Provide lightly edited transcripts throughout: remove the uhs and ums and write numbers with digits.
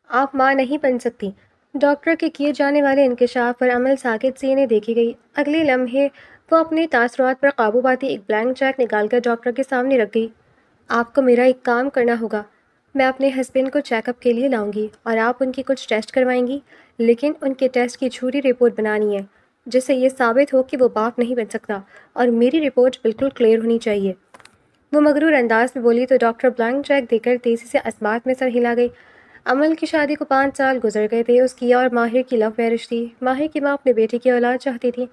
آپ ماں نہیں بن سکتی۔ ڈاکٹر کے کیے جانے والے انکشاف پر عمل ساکت سینے دیکھی گئی۔ اگلے لمحے وہ اپنے تاثرات پر قابو پاتی ایک بلینک چیک نکال کر ڈاکٹر کے سامنے رکھ گئی۔ آپ کو میرا ایک کام کرنا ہوگا۔ میں اپنے ہسبینڈ کو چیک اپ کے لیے لاؤں گی اور آپ ان کی کچھ ٹیسٹ کروائیں گی، لیکن ان کے ٹیسٹ کی جھوٹی رپورٹ بنانی ہے جس سے یہ ثابت ہو کہ وہ باپ نہیں بن سکتا، اور میری رپورٹ بالکل کلیئر ہونی چاہیے۔ وہ مغرور انداز میں بولی تو ڈاکٹر بلینک چیک دے کر تیزی سے اسبات میں سر ہلا گئی۔ امل کی شادی کو 5 سال گزر گئے تھے۔ اس کی اور ماہر کی لو میرج تھی۔ ماہر کی ماں اپنے بیٹے کی اولاد چاہتی تھی۔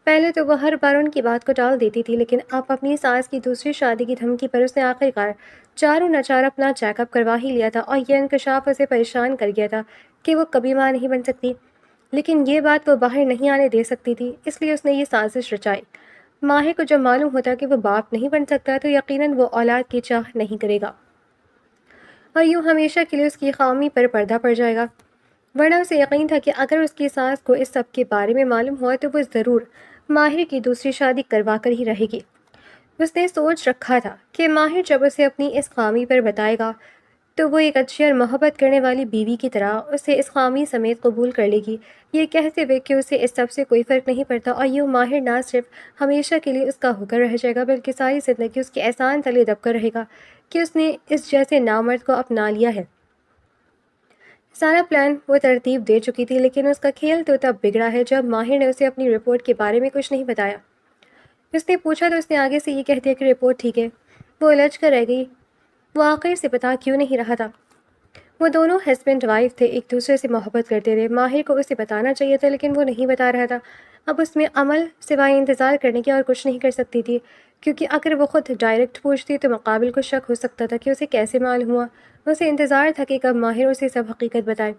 پہلے تو وہ ہر بار ان کی بات کو ٹال دیتی تھی، لیکن اب اپنی ساس کی دوسری شادی کی دھمکی پر اس نے آخرکار چاروں ناچار اپنا چیک اپ کروا ہی لیا تھا، اور یہ انکشاف اسے پریشان کر گیا تھا کہ وہ کبھی ماں نہیں بن سکتی۔ لیکن یہ بات وہ باہر نہیں آنے دے سکتی تھی، اس لیے اس نے یہ سازش رچائی۔ ماہر کو جب معلوم ہوتا کہ وہ باپ نہیں بن سکتا تو یقیناً وہ اولاد کی چاہ نہیں کرے گا، اور یوں ہمیشہ کے لیے اس کی خامی پر پردہ پڑ جائے گا۔ ورنہ اسے یقین تھا کہ اگر اس کی ساس کو اس سب کے بارے میں معلوم ہوا تو وہ ضرور ماہر کی دوسری شادی کروا کر ہی رہے گی۔ اس نے سوچ رکھا تھا کہ ماہر جب اسے اپنی اس خامی پر بتائے گا تو وہ ایک اچھی اور محبت کرنے والی بیوی کی طرح اسے اس خامی سمیت قبول کر لے گی، یہ کہتے ہوئے کہ اسے اس سب سے کوئی فرق نہیں پڑتا، اور یوں ماہر نہ صرف ہمیشہ کے لیے اس کا ہو کر رہ جائے گا بلکہ ساری زندگی اس کے احسان تلے دب کر رہے گا کہ اس نے اس جیسے نامرد کو اپنا لیا ہے۔ سارا پلان وہ ترتیب دے چکی تھی، لیکن اس کا کھیل تو تب بگڑا ہے جب ماہر نے اسے اپنی رپورٹ کے بارے میں کچھ نہیں بتایا۔ اس نے پوچھا تو اس نے آگے سے یہ کہہ دیا کہ رپورٹ ٹھیک ہے۔ وہ الجھ کر رہ گئی۔ وہ آخر سے بتا کیوں نہیں رہا تھا؟ وہ دونوں ہسبینڈ وائف تھے، ایک دوسرے سے محبت کرتے تھے۔ ماہر کو اسے بتانا چاہیے تھا لیکن وہ نہیں بتا رہا تھا۔ اب اس میں عمل سوائے انتظار کرنے کے اور کچھ نہیں کر سکتی تھی، کیونکہ اگر وہ خود ڈائریکٹ پوچھتی تو مقابل کو شک ہو سکتا تھا کہ اسے کیسے معلوم ہوا۔ اسے انتظار تھا کہ کب ماہر اسے سب حقیقت بتائے۔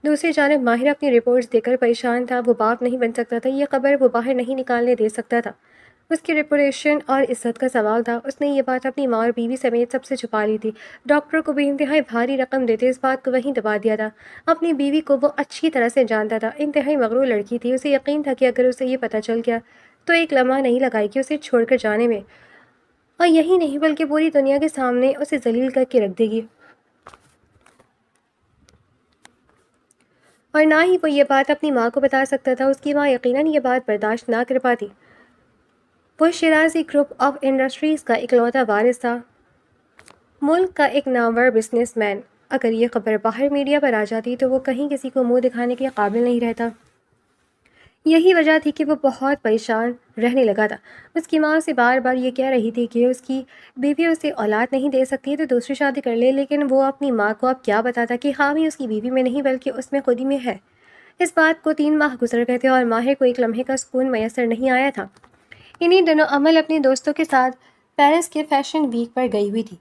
دوسری جانب ماہر اپنی رپورٹس دے کر پریشان تھا۔ وہ باپ نہیں بن سکتا تھا، یہ خبر وہ باہر نہیں نکالنے دے سکتا تھا۔ اس کی ریپوٹیشن اور عزت کا سوال تھا۔ اس نے یہ بات اپنی ماں اور بیوی سمیت سب سے چھپا لی تھی۔ ڈاکٹر کو بھی انتہائی بھاری رقم دیتے اس بات کو وہیں دبا دیا تھا۔ اپنی بیوی کو وہ اچھی طرح سے جانتا تھا، انتہائی مغرور لڑکی تھی۔ اسے یقین تھا کہ اگر اسے یہ پتہ چل گیا تو ایک لمحہ نہیں لگائے گی اسے چھوڑ کر جانے میں، اور یہی نہیں بلکہ پوری دنیا کے سامنے اسے ذلیل کر کے رکھ دے گی۔ اور نہ ہی وہ یہ بات اپنی ماں کو بتا سکتا تھا۔ اس کی ماں یقیناً یہ بات برداشت نہ کر پاتی۔ وہ شیرازی گروپ آف انڈسٹریز کا اکلوتا وارث تھا، ملک کا ایک نامور بزنس مین۔ اگر یہ خبر باہر میڈیا پر آ جاتی تو وہ کہیں کسی کو منہ دکھانے کے قابل نہیں رہتا۔ یہی وجہ تھی کہ وہ بہت پریشان رہنے لگا تھا۔ اس کی ماں اسے بار بار یہ کہہ رہی تھی کہ اس کی بیوی اسے اولاد نہیں دے سکتی تو دوسری شادی کر لے، لیکن وہ اپنی ماں کو اب کیا بتاتا کہ خامی اس کی بیوی میں نہیں بلکہ اس میں خود ہی میں ہے۔ اس بات کو 3 ماہ گزر گئے تھے اور ماہر کو ایک لمحے کا سکون میسر نہیں آیا تھا۔ انہی دنوں عمل اپنے دوستوں کے ساتھ پیرس کے فیشن ویک پر گئی ہوئی تھی۔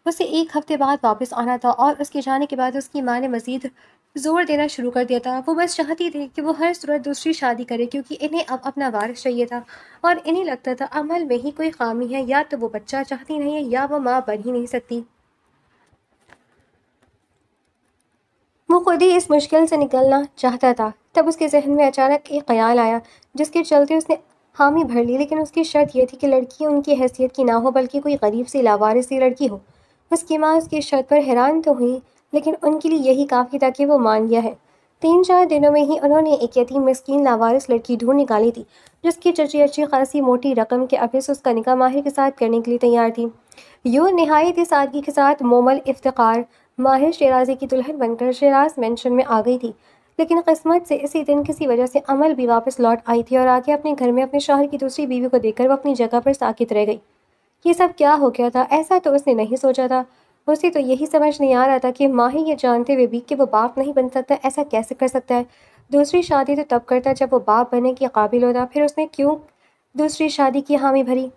اسے 1 ہفتے بعد واپس آنا تھا، اور اس کے جانے کے بعد اس کی ماں نے مزید زور دینا شروع کر دیا تھا۔ وہ بس چاہتی تھی کہ وہ ہر صورت دوسری شادی کرے، کیونکہ انہیں اب اپنا وارث چاہیے تھا، اور انہیں لگتا تھا عمل میں ہی کوئی خامی ہے، یا تو وہ بچہ چاہتی نہیں ہے یا وہ ماں بن ہی نہیں سکتی۔ وہ خود ہی اس مشکل سے نکلنا چاہتا تھا۔ تب اس کے ذہن میں اچانک ایک خیال آیا جس کے چلتے اس نے حامی بھر لی، لیکن اس کی شرط یہ تھی کہ لڑکی ان کی حیثیت کی نہ ہو بلکہ کوئی غریب سی لاوارث سی لڑکی ہو۔ اس کی ماں اس کی شرط پر حیران تو ہوئی، لیکن ان کے لیے یہی کافی تھا کہ وہ مان گیا ہے۔ 3-4 دنوں میں ہی انہوں نے ایک یتیم مسکین لاوارث لڑکی ڈھونڈ نکالی تھی جس کی چچی اچھی خاصی موٹی رقم کے عوض اس کا نکاح ماہر کے ساتھ کرنے کے لیے تیار تھی۔ یوں نہایت ہی سادگی کے ساتھ مومل افتخار ماہر شیرازی کی دلہن بن کر شیراز مینشن میں آ گئی تھی، لیکن قسمت سے اسی دن کسی وجہ سے عمل بھی واپس لوٹ آئی تھی، اور آگے اپنے گھر میں اپنے شوہر کی دوسری بیوی کو دیکھ کر وہ اپنی جگہ پر ساکت رہ گئی۔ یہ سب کیا ہو گیا تھا؟ ایسا تو اس نے نہیں سوچا تھا۔ اسے تو یہی سمجھ نہیں آ رہا تھا کہ ماہر یہ جانتے ہوئے بھی کہ وہ باپ نہیں بن سکتا ایسا کیسے کر سکتا ہے۔ دوسری شادی تو تب کرتا جب وہ باپ بننے کے قابل ہوتا، پھر اس نے کیوں دوسری شادی کی حامی بھری؟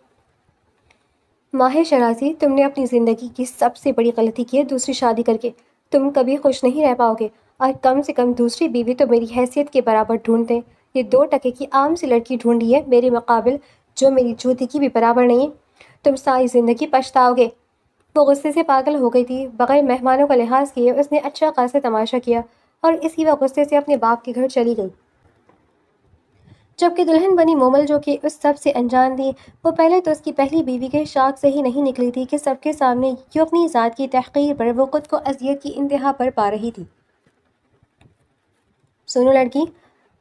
ماہر شیرازی، تم نے اپنی زندگی کی سب سے بڑی غلطی کی ہے دوسری شادی کر کے۔ تم کبھی خوش نہیں رہ پاؤ گے، اور کم سے کم دوسری بیوی تو میری حیثیت کے برابر ڈھونڈتے۔ یہ 2 ٹکے کی عام سی لڑکی ڈھونڈی ہے میرے مقابل جو میری جوتی کی بھی برابر نہیں ہے۔ تم ساری زندگی پچھتاؤ گے۔ وہ غصے سے پاگل ہو گئی تھی۔ بغیر مہمانوں کا لحاظ کیے اس نے اچھا خاصا تماشا کیا اور اسی وقت غصے سے اپنے باپ کے گھر چلی گئی۔ جبکہ دلہن بنی مومل جو کہ اس سب سے انجان تھی، وہ پہلے تو اس کی پہلی بیوی کے شاک سے ہی نہیں نکلی تھی کہ سب کے سامنے یوں اپنی ذات کی تحقیر پر وہ خود کو اذیت کی انتہا پر پا رہی تھی۔ سنو لڑکی،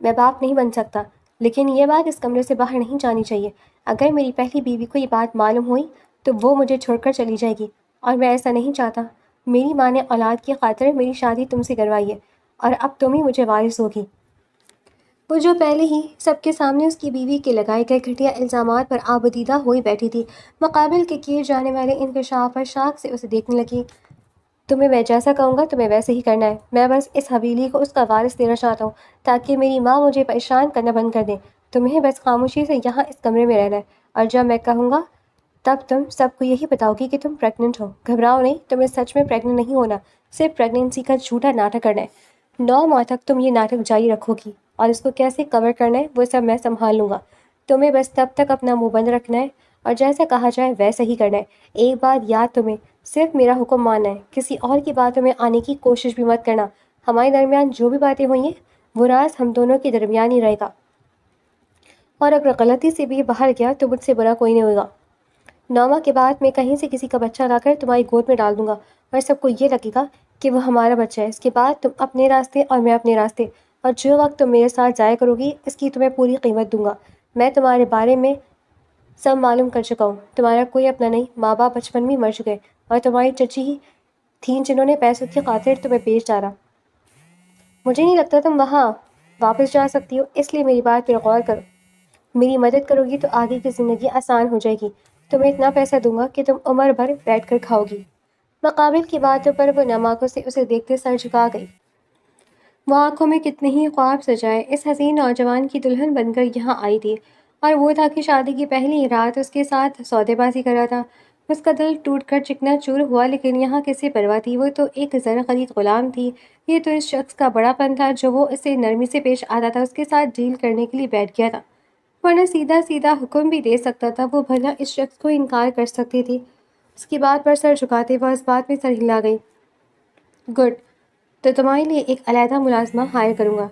میں باپ نہیں بن سکتا، لیکن یہ بات اس کمرے سے باہر نہیں جانی چاہیے۔ اگر میری پہلی بیوی کو یہ بات معلوم ہوئی تو وہ مجھے چھوڑ کر چلی جائے گی، اور میں ایسا نہیں چاہتا۔ میری ماں نے اولاد کی خاطر میری شادی تم سے کروائی ہے، اور اب تم ہی مجھے وارث ہوگی۔ وہ جو پہلے ہی سب کے سامنے اس کی بیوی کے لگائے گئے گھٹیا الزامات پر آبدیدہ ہوئی بیٹھی تھی، مقابل کے کیے جانے والے انکشاف پر شاک سے اسے دیکھنے لگی۔ تمہیں میں جیسا کہوں گا تمہیں ویسے ہی کرنا ہے۔ میں بس اس حویلی کو اس کا وارث دینا چاہتا ہوں تاکہ میری ماں مجھے پریشان کرنا بند کر دے۔ تمہیں بس خاموشی سے یہاں اس کمرے میں رہنا ہے، اور جب میں کہوں گا تب تم سب کو یہی بتاؤ گی کہ تم پریگننٹ ہو۔ گھبراؤ نہیں، تمہیں سچ میں پریگننٹ نہیں ہونا، صرف پریگننسی کا جھوٹا ناٹک کرنا ہے۔ 9 ماہ تک تم یہ ناٹک جاری رکھو گی، اور اس کو کیسے کور کرنا ہے وہ سب میں سنبھال لوں گا۔ تمہیں بس تب تک اپنا منہ بند رکھنا ہے اور جیسا کہا جائے ویسا ہی کرنا ہے۔ ایک بات یاد تمہیں صرف میرا حکم ماننا ہے، کسی اور کی باتوں میں آنے کی کوشش بھی مت کرنا۔ ہمارے درمیان جو بھی باتیں ہوئی ہیں وہ راز ہم دونوں کے درمیان ہی رہے گا، اور اگر غلطی سے بھی باہر گیا تو مجھ سے برا کوئی نہیں ہوگا۔ 9 ماہ کے بعد میں کہیں سے کسی کا بچہ لا کر تمہاری گود میں ڈال دوں گا، اور سب کو یہ لگے گا کہ وہ ہمارا بچہ ہے۔ اس کے بعد تم اپنے راستے اور میں اپنے راستے، اور جو وقت تم میرے ساتھ ضائع کرو گی اس کی تمہیں پوری قیمت دوں گا۔ میں تمہارے بارے میں سب معلوم کر چکا ہوں، تمہارا کوئی اپنا نہیں، ماں باپ بچپن میں مر چکے، اور تمہاری چچی ہی تھیں جنہوں نے پیسوں کی خاطر تمہیں بیچ ڈالا۔ مجھے نہیں لگتا تم وہاں واپس جا سکتی ہو، اس لیے میری بات پر غور کرو۔ میری مدد کرو گی تو آگے کی زندگی آسان ہو جائے گی۔ تمہیں اتنا پیسہ دوں گا کہ تم عمر بھر بیٹھ کر کھاؤ گی۔ مقابل کی باتوں پر وہ نم آنکھوں سے اسے دیکھتے سر جھکا گئی۔ وہ آنکھوں میں کتنے ہی خواب سجائے اس حسین نوجوان کی دلہن بن کر یہاں آئی تھی، اور وہ تھا کہ شادی کی پہلی رات اس کے ساتھ سودے بازی کر رہا تھا۔ اس کا دل ٹوٹ کر چکنا چور ہوا، لیکن یہاں کسے پرواہ تھی، وہ تو ایک زر خرید غلام تھی۔ یہ تو اس شخص کا بڑا پن تھا جو وہ اسے نرمی سے پیش آتا تھا، اس کے ساتھ ڈیل کرنے کے لیے بیٹھ گیا تھا، ورنہ سیدھا سیدھا حکم بھی دے سکتا تھا۔ وہ بھلا اس شخص کو انکار کر سکتی تھی؟ اس کی بات پر سر جھکاتے وہ اس بات میں سر ہلا گئی۔ گڈ، تو تمہارے لیے ایک علیحدہ ملازمہ ہائر کروں گا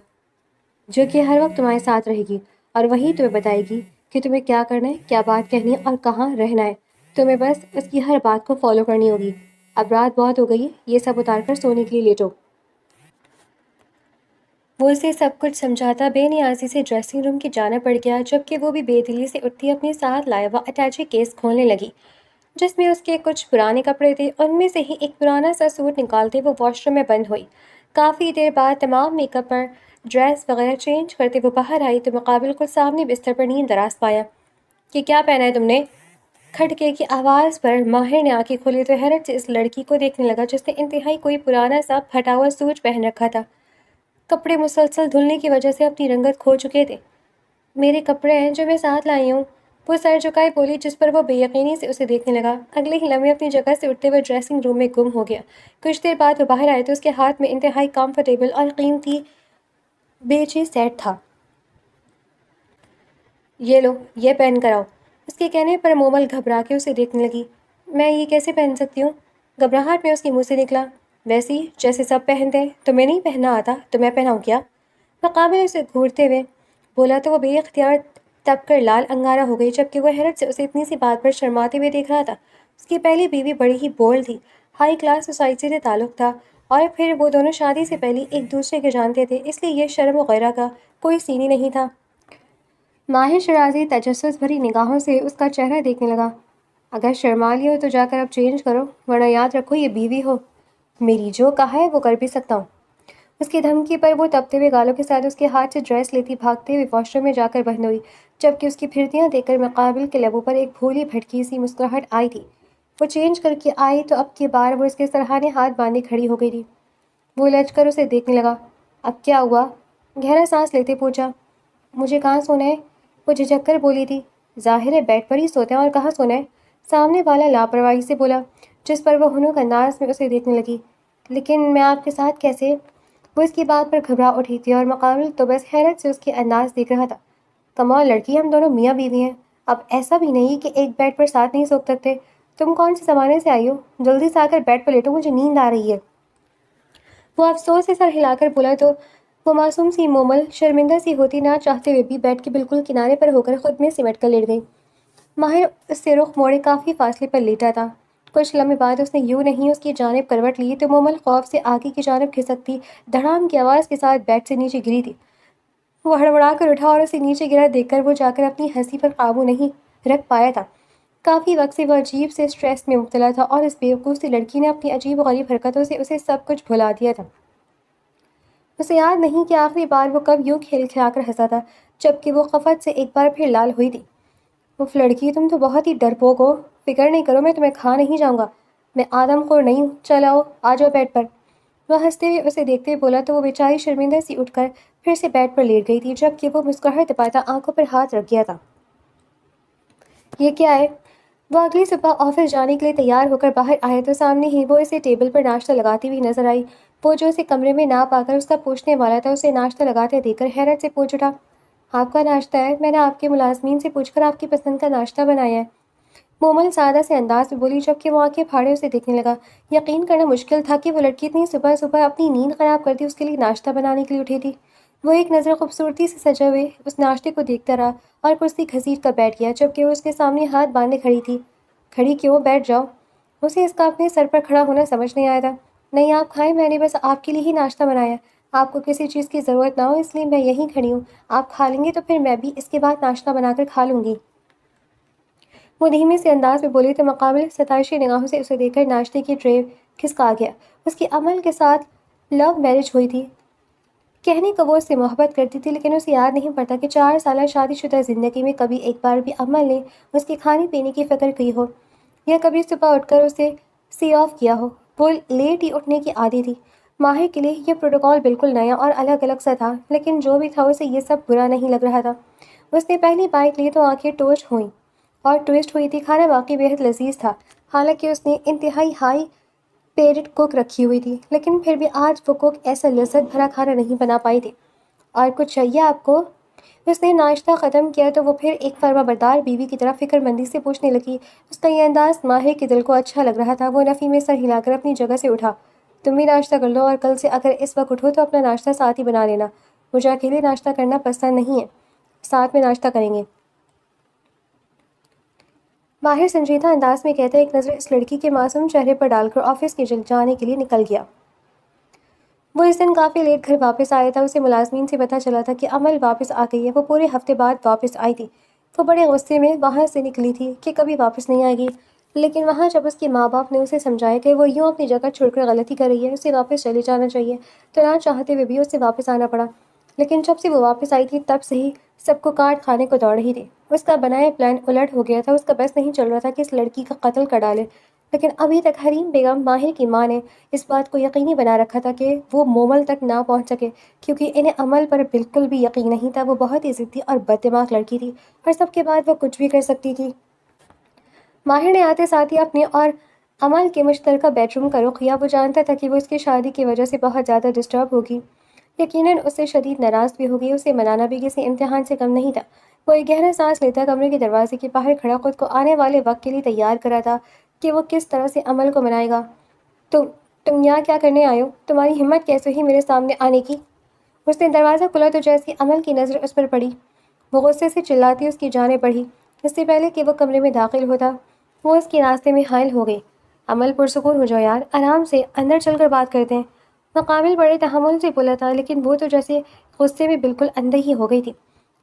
جو کہ ہر وقت تمہارے ساتھ رہے گی، اور وہی تمہیں بتائے گی کہ تمہیں کیا کرنا ہے، کیا بات کہنی ہے اور کہاں رہنا ہے۔ تمہیں بس اس کی ہر بات کو فالو کرنی ہوگی۔ اب رات بہت ہو گئی ہے، یہ سب اتار کر سونے کے لیے لیٹو۔ وہ اسے سب کچھ سمجھاتا بے نیازی سے ڈریسنگ روم کی جانب بڑھ گیا، جبکہ وہ بھی بے دلی سے اٹھتی اپنے ساتھ لائے وہ اٹیچی کیس کھولنے لگی جس میں اس کے کچھ پرانے کپڑے تھے۔ ان میں سے ہی ایک پرانا سا سوٹ نکالتے وہ واش روم میں بند ہوئی۔ کافی دیر بعد تمام میک اپ پر ڈریس وغیرہ چینج کرتے وہ باہر آئی تو مقابل کو سامنے بستر پر نیند دراز پایا۔ کہ کیا پہنا ہے تم نے؟ کھٹکے کی آواز پر ماہر نے آنکھیں کھولی تو حیرت سے اس لڑکی کو دیکھنے لگا جس نے انتہائی کوئی پرانا سا پھٹا ہوا سوٹ پہن رکھا تھا۔ کپڑے مسلسل دھلنے کی وجہ سے اپنی رنگت کھو چکے تھے۔ میرے کپڑے ہیں جو میں ساتھ لائی ہوں، وہ سر جھکائے بولی، جس پر وہ بے یقینی سے اسے دیکھنے لگا۔ اگلے ہی لمحے اپنی جگہ سے اٹھتے ہوئے ڈریسنگ روم میں گم ہو گیا۔ کچھ دیر بعد وہ باہر آئے تو اس کے ہاتھ میں انتہائی کمفرٹیبل اور قیمتی بیجی سیٹ تھا۔ یہ لو، یہ پہن کر آؤ۔ اس کے کہنے پر مومل گھبرا کے اسے دیکھنے لگی۔ میں یہ کیسے پہن سکتی ہوں؟ گھبراہٹ میں اس کے منہ سے نکلا۔ ویسے ہی جیسے سب پہنتے ہیں، تمہیں نہیں پہننا آتا تو میں پہناؤں کیا؟ مقابل اسے گھورتے ہوئے بولا تو وہ بے اختیار تپ کر لال انگارہ ہو گئی، جبکہ وہ حیرت سے اسے اتنی سی بات پر شرماتے ہوئے دیکھ رہا تھا۔ اس کی پہلی بیوی بڑی ہی بولڈ تھی، ہائی کلاس سوسائٹی سے تعلق تھا، اور پھر وہ دونوں شادی سے پہلے ایک دوسرے کے جانتے تھے، اس لیے یہ شرم وغیرہ کا کوئی سین ہی نہیں تھا۔ ماہر شرازی تجسس بھری نگاہوں سے اس کا چہرہ دیکھنے لگا۔ اگر شرما لی ہو تو جا کر اب چینج کرو، ورنہ یاد رکھو یہ بیوی ہو میری، جو کہا ہے وہ کر بھی سکتا ہوں۔ اس کی دھمکی پر وہ تپتے ہوئے گالوں کے ساتھ اس کے ہاتھ سے ڈریس لیتی بھاگتے ہوئے واش روم میں جا کر بند ہوئی، جبکہ اس کی پھرتیاں دیکھ کر مقابل کے لبوں پر ایک بھولی بھٹکی سی مسکراہٹ آئی تھی۔ وہ چینج کر کے آئی تو اب کی بار وہ اس کے سرہانے ہاتھ باندھے کھڑی ہو گئی تھی۔ وہ لچ کر اسے دیکھنے لگا۔ اب کیا ہوا؟ گہرا سانس لیتے پوچھا۔ مجھے کہاں سونا ہے؟ وہ جھجک کر بولی تھی۔ ظاہر ہے بیڈ پر ہی سوتے ہیں، اور کہاں سونا ہے؟ سامنے والا لاپرواہی سے بولا، جس پر وہ ہنوک انداز میں اسے دیکھنے لگی۔ لیکن میں آپ کے ساتھ کیسے؟ وہ اس کی بات پر گھبرا اٹھی تھی، اور مقابل تو بس حیرت سے اس کے انداز دیکھ رہا تھا۔ کمال لڑکی، ہم دونوں میاں بیوی ہیں، اب ایسا بھی نہیں کہ ایک بیڈ پر ساتھ نہیں سو سکتے۔ تم کون سے زمانے سے آئی ہو؟ جلدی سے آ کر بیڈ پر لیٹو، مجھے نیند آ رہی ہے۔ وہ افسوس سے سر ہلا کر بولا تو وہ معصوم سی مومل شرمندہ سی ہوتی نہ چاہتے ہوئے بھی بیڈ کے بالکل کنارے پر ہو کر خود میں سمٹ کر لیٹ گئی۔ ماہر اس سے رخ موڑے کافی فاصلے پر لیٹا تھا۔ کچھ لمحے بعد اس نے یوں نہیں اس کی جانب کروٹ لی تو مومل خوف سے آگے کی جانب کھسکتی دھڑام کی آواز کے ساتھ بیڈ سے نیچے گری تھی۔ وہ ہڑبڑا کر اٹھا اور اسے نیچے گرا دیکھ کر وہ جا کر اپنی ہنسی پر قابو نہیں رکھ پایا تھا۔ کافی وقت سے وہ عجیب سے اسٹریس میں مبتلا تھا اور اس بیوقوف سی لڑکی نے اپنی عجیب و غریب حرکتوں سے اسے سب کچھ بھلا دیا تھا۔ اسے یاد نہیں کہ آخری بار وہ کب یوں کھیل کھلا کر ہنسا تھا، جبکہ وہ خفت سے ایک بار پھر لال ہوئی تھی۔ اف لڑکی، تم تو بہت ہی ڈرپوک ہو۔ فکر نہیں کرو، میں تمہیں کھا نہیں جاؤں گا۔ میں آدم خور نہیں ہوں۔ چل آؤ، آ جاؤ بیڈ پر۔ وہ ہنستے ہوئے اسے دیکھتے ہوئے بولا تو وہ بیچاری شرمندہ سی اٹھ کر پھر سے بیڈ پر لیٹ گئی تھی، جبکہ وہ مسکراہٹ دباتا آنکھوں پر ہاتھ رکھ گیا تھا۔ یہ کیا ہے؟ وہ اگلی صبح آفس جانے کے لیے تیار ہو کر باہر آیا تو سامنے ہی وہ اسے ٹیبل پر ناشتہ لگاتی ہوئی نظر آئی۔ وہ جو اسے کمرے میں نہ پا کر اس کا پوچھنے والا تھا، اسے ناشتہ لگاتے دیکھ کر حیرت سے پوچھ اٹھا، آپ کا ناشتہ ہے؟ میں نے آپ کے ملازمین سے پوچھ کر آپ کی پسند کا ناشتہ بنایا ہے۔ مومل سادہ سے انداز میں بولی، جبکہ وہ آنکھیں پھاڑے اسے دیکھنے لگا۔ یقین کرنا مشکل تھا کہ وہ لڑکی اتنی صبح صبح اپنی نیند خراب کرتی اس کے لیے ناشتہ بنانے کے لیے اٹھی تھی۔ وہ ایک نظر خوبصورتی سے سجے ہوئے اس ناشتے کو دیکھتا رہا اور کرسی گھسیٹ کر بیٹھ گیا، جبکہ وہ اس کے سامنے ہاتھ باندھے کھڑی تھی۔ کھڑی کیوں؟ بیٹھ جاؤ۔ اسے اس کا اپنے سر پر کھڑا ہونا سمجھ نہیں آیا تھا۔ نہیں، آپ کھائیں، میں نے بس آپ کے لیے ہی ناشتہ بنایا۔ آپ کو کسی چیز کی ضرورت نہ ہو اس لیے میں یہیں کھڑی ہوں۔ آپ کھا لیں گے تو پھر میں بھی اس کے بعد ناشتہ بنا کر کھا لوں گی۔ وہ دھیمے سے انداز میں بولی تو مقابل ستائشی نگاہوں سے اسے دیکھ کر ناشتے کی ٹرے کھسکا گیا۔ اس کی عمل کے ساتھ لو میرج ہوئی تھی۔ کہنے کو وہ اس سے محبت کرتی تھی، لیکن اسے یاد نہیں پڑتا کہ 4 سالہ شادی شدہ زندگی میں کبھی ایک بار بھی عمل نے اس کے کھانے پینے کی فکر کی ہو یا کبھی صبح اٹھ کر اسے سی آف کیا ہو۔ وہ لیٹ ہی اٹھنے کی عادی تھی۔ ماہر کے لیے یہ پروٹوکول بالکل نیا اور الگ الگ سا تھا، لیکن جو بھی تھا اسے یہ سب برا نہیں لگ رہا تھا۔ اس نے پہلی بائٹ لی تو آنکھیں ٹوسٹ ہوئی تھی۔ کھانا واقعی بےحد لذیذ تھا، حالانکہ اس نے انتہائی ہائی پیڈ کوک رکھی ہوئی تھی، لیکن پھر بھی آج وہ کوک ایسا لذت بھرا کھانا نہیں بنا پائی تھی۔ اور کچھ چاہیے آپ کو؟ اس نے ناشتہ ختم کیا تو وہ پھر ایک فرما بردار بیوی کی طرح فکر مندی سے پوچھنے لگی۔ اس کا یہ انداز ماہر کے دل کو اچھا لگ رہا تھا۔ وہ نفی میں سر ہلا کر اپنی جگہ سے اٹھا۔ تم بھی ناشتہ کر لو، اور کل سے اگر اس وقت اٹھو تو اپنا ناشتہ ساتھ ہی بنا لینا۔ مجھے اکیلے ناشتہ کرنا پسند نہیں ہے، ساتھ میں ناشتہ کریں گے۔ ماہر سنجیدہ انداز میں کہتا ایک نظر اس لڑکی کے معصوم چہرے پر ڈال کر آفس کے جانے کے لیے نکل گیا۔ وہ اس دن کافی لیٹ گھر واپس آیا تھا۔ اسے ملازمین سے پتہ چلا تھا کہ عمل واپس آ گئی ہے۔ وہ پورے ہفتے بعد واپس آئی تھی۔ وہ بڑے غصے میں وہاں سے نکلی تھی کہ کبھی واپس نہیں آئے گی، لیکن وہاں جب اس کے ماں باپ نے اسے سمجھایا کہ وہ یوں اپنی جگہ چھوڑ کر غلطی کر رہی ہے، اسے واپس چلے جانا چاہیے، تو نہ چاہتے ہوئے بھی اسے واپس آنا پڑا۔ لیکن جب سے وہ واپس آئی تھی تب سے ہی سب کو کاٹ کھانے کو دوڑ رہی تھی۔ اس کا بنایا پلان الٹ ہو گیا تھا۔ اس کا بس نہیں چل رہا تھا کہ اس لڑکی کا قتل کر ڈالے، لیکن ابھی تک حریم بیگم، ماہر کی ماں، نے اس بات کو یقینی بنا رکھا تھا کہ وہ مومل تک نہ پہنچ سکے، کیونکہ انہیں عمل پر بالکل بھی یقین نہیں تھا۔ وہ بہت ہی ضدی اور بد دماغ لڑکی تھی، اور سب کے بعد وہ کچھ بھی کر سکتی تھی۔ ماہر نے آتے ساتھ ہی اپنے اور عمل کے مشترکہ بیڈ روم کا رخ کیا۔ وہ جانتا تھا کہ وہ اس کی شادی کی وجہ سے بہت زیادہ ڈسٹرب ہوگی، یقیناً اس سے شدید ناراض بھی ہوگی۔ اسے منانا بھی کسی امتحان سے کم نہیں تھا۔ وہ ایک گہرا سانس لیتا کمرے کے دروازے کے باہر کھڑا خود کو آنے والے وقت کے لیے تیار کرا تھا کہ وہ کس طرح سے عمل کو منائے گا۔ تم یہاں کیا کرنے آئے ہو؟ تمہاری ہمت کیسے ہوئی میرے سامنے آنے کی؟ اس نے دروازہ کھولا تو جیسی عمل کی نظر اس پر پڑی، وہ غصے سے چلاتی اس کی جانب بڑھی۔ اس سے پہلے کہ وہ کمرے میں داخل ہوتا، وہ اس کے راستے میں حائل ہو گئی۔ عمل، پرسکون ہو جاؤ یار، آرام سے، اندر چل کر بات کرتے ہیں۔ مقابل بڑے تحمل سے بولا تھا، لیکن وہ تو جیسے غصے میں بالکل اندھے ہی ہو گئی تھی۔